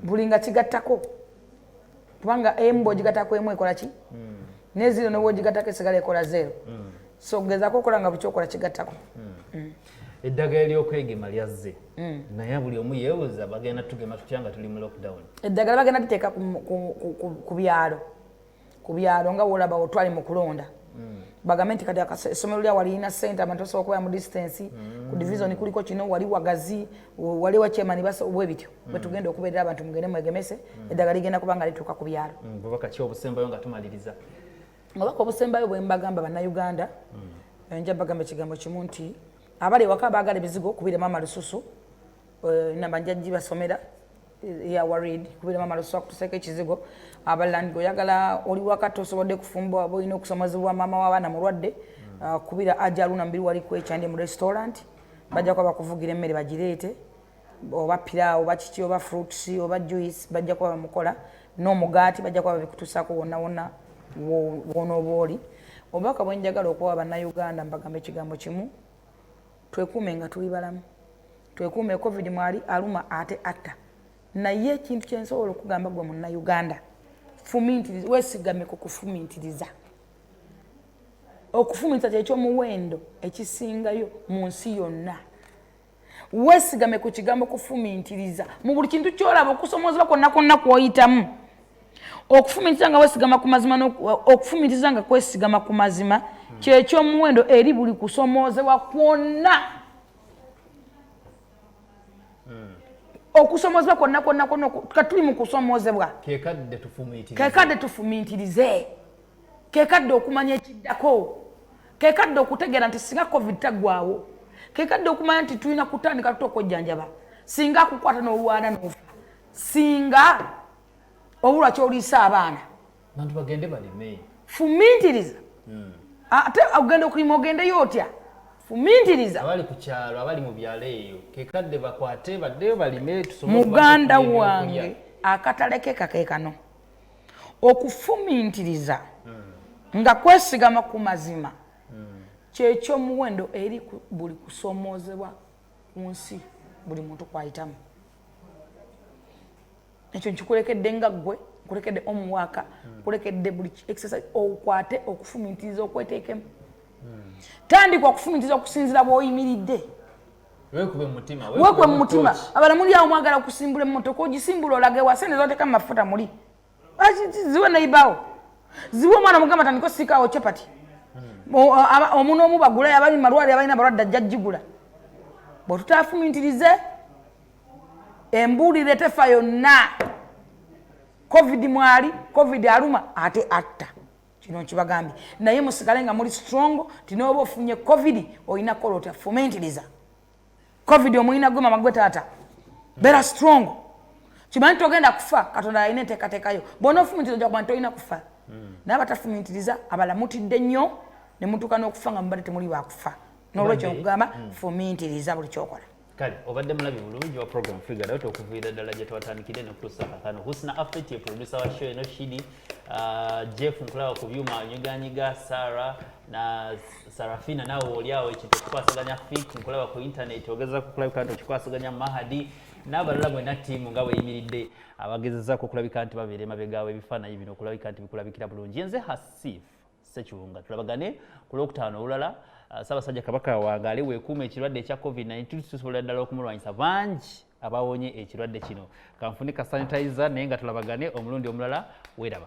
buli nga kigattako kubanga embo gigattako emu ekola ki n'eziro n'obwo gigattako esigala ekola 0 so gezaako okola nga buli kyokola kigattako eddagala ly'okwegema lyazze naye buli omu yeebuuza bagenda tugema tutya nga tuli mu lockdown eddagala bagenda liteeka ku byalo nga woolaba otwali mu kulonda bagambe nti kati essomero lya wali lina ssente abantu basobola okubeera mu distance ku division kuliko kino wali wagazi wali wakyemani bwe bityo bwe tugenda okubeerera abantu mugende mwegemese eddagala ligenda kuba nga lituuka ku byalo bubaka ki obusembayo nga tumaliriza obubaka obusembayo bwe mbagamba bannayuganda nja bagamba ekigambo kimu nti abali ewaka baagala ebizigo kubira mama lususu namba njajji basomera ya worried kubira mama lususu akutuseeko ekizigo abalala ndi oyagala oli waka tosobodde kufumba oba olina okusomozebwa mama w'abaana mulwadde kubira ajja luna mbiri wali kwekyandi mu restaurant bajja kuba bakuvugira emmere bagireete oba piraawo oba kiki oba fruits oba juice bajja kuba bamukola n'omugaati bajja kuba babikutuusaako wonna wonna wonooba oli obubaka bwe njagala okuwa bannayuganda mbagamba ekigambo kimu twekuume nga tuli balamu twekuume covid mwali aluma ate atta naye ekintu kyensobola okugamba gwe munnayuganda fumintiriza weesigame ku kufumintiriza okufumintiriza kyekyomuwendo ekisingayo mu nsi yonna weesigame ku kigambo kufumintiriza mu buli kintu kyolaba okusomozebwa kwonna kwonna kwoyitamu okufumintiriza nga weesigama ku mazima okufumintiriza nga kwesigama ku mazima kyekyomuwendo eri buli kusomoozebwa kwonna okusomozebwa kwonna kwonna kwonna katuli mu kusomoozebwa kekadde tufumintirize kekadde okumanya ekiddako kekadde okutegeera nti singa covid taggwawo kekadde okumanya nti tulina kutandika tuta okujjanjaba singa akukwata n'olwana n'ofa singa obulwa kyoliisa abaana bantu bagende balime fumintiriza ate ogenda okulima ogendeyo otya fumintiriza abali ku kyalo abali mu byalo eyo kekadde bakwate baddeyo balime muganda wange akatale ke kano okufumintiriza nga kwesigama ku mazima kyekyomuwendo eri buli kusomoozebwa ku nsi buli muntu kwayitamu ekyo nkikulekedde nga ggwe kulekedde omuwaka kulekedde buli exercise okwate okufumintiriza okweteekemu tandikwa okufumintiriza okusinzira bw'oyimiridde weekube mu mutima abala muli awo mwagala okusimbula emmotoka ogisimbula olage wasente zoteeka mu mafuta muli ziwe neibawo ziwe omwana mugamba tandika osiikaawo chapati omuntu omu bagulayo abali malwaliro abalina balwadde ajja gigula bwe tutafumintirize embuulire tefa yonna covid mwali covid aluma ate atta kino nkibagambye naye musigale nga muli strong tinooba ofunye covid olina kola otya fumintiriza covid omulina gwe mama gwe taata beera strong kimanyi togenda kufa katonda alina enteekateekayo bwona ofumintiriza ojja kuba nti olina kufa naye abatafumintiriza abalamutidde nnyo ne mutuuka n'okufa nga mubadde temuli bakufa n'olwekyo nkugamba fumintiriza buli kyokola kale obadde mulabi bulungi wa program figure out okuviira ddala gye twatandikire n'okutuusa kakano Husna Afet ye producer wa show eno Shidi Jeff nkulaba ku byuma nyiganyiga Sarah na Sarafina nawe oli awo ekintu okukwasaganya fik nkulaba ku internet ogeza kukulabika nti okikwasaganya Mahadi n'abalala mwena ttiimu nga bweyimiridde abagezezaako okulabika nti babeera emabegaawo ebifaananyi bino okulabika nti bikulabikira bulungi nze Hasif Sekiwunga tulabagane ku Lwokutaano olulala Ssaabasajja Kabaka wangaale weekuuma ekirwadde ekya COVID-19 tusobola ddala okumulwanyisa bangi abawonye ekirwadde kino kanfune ka sanitizer naye nga tulabagane omulundi omulala weeraba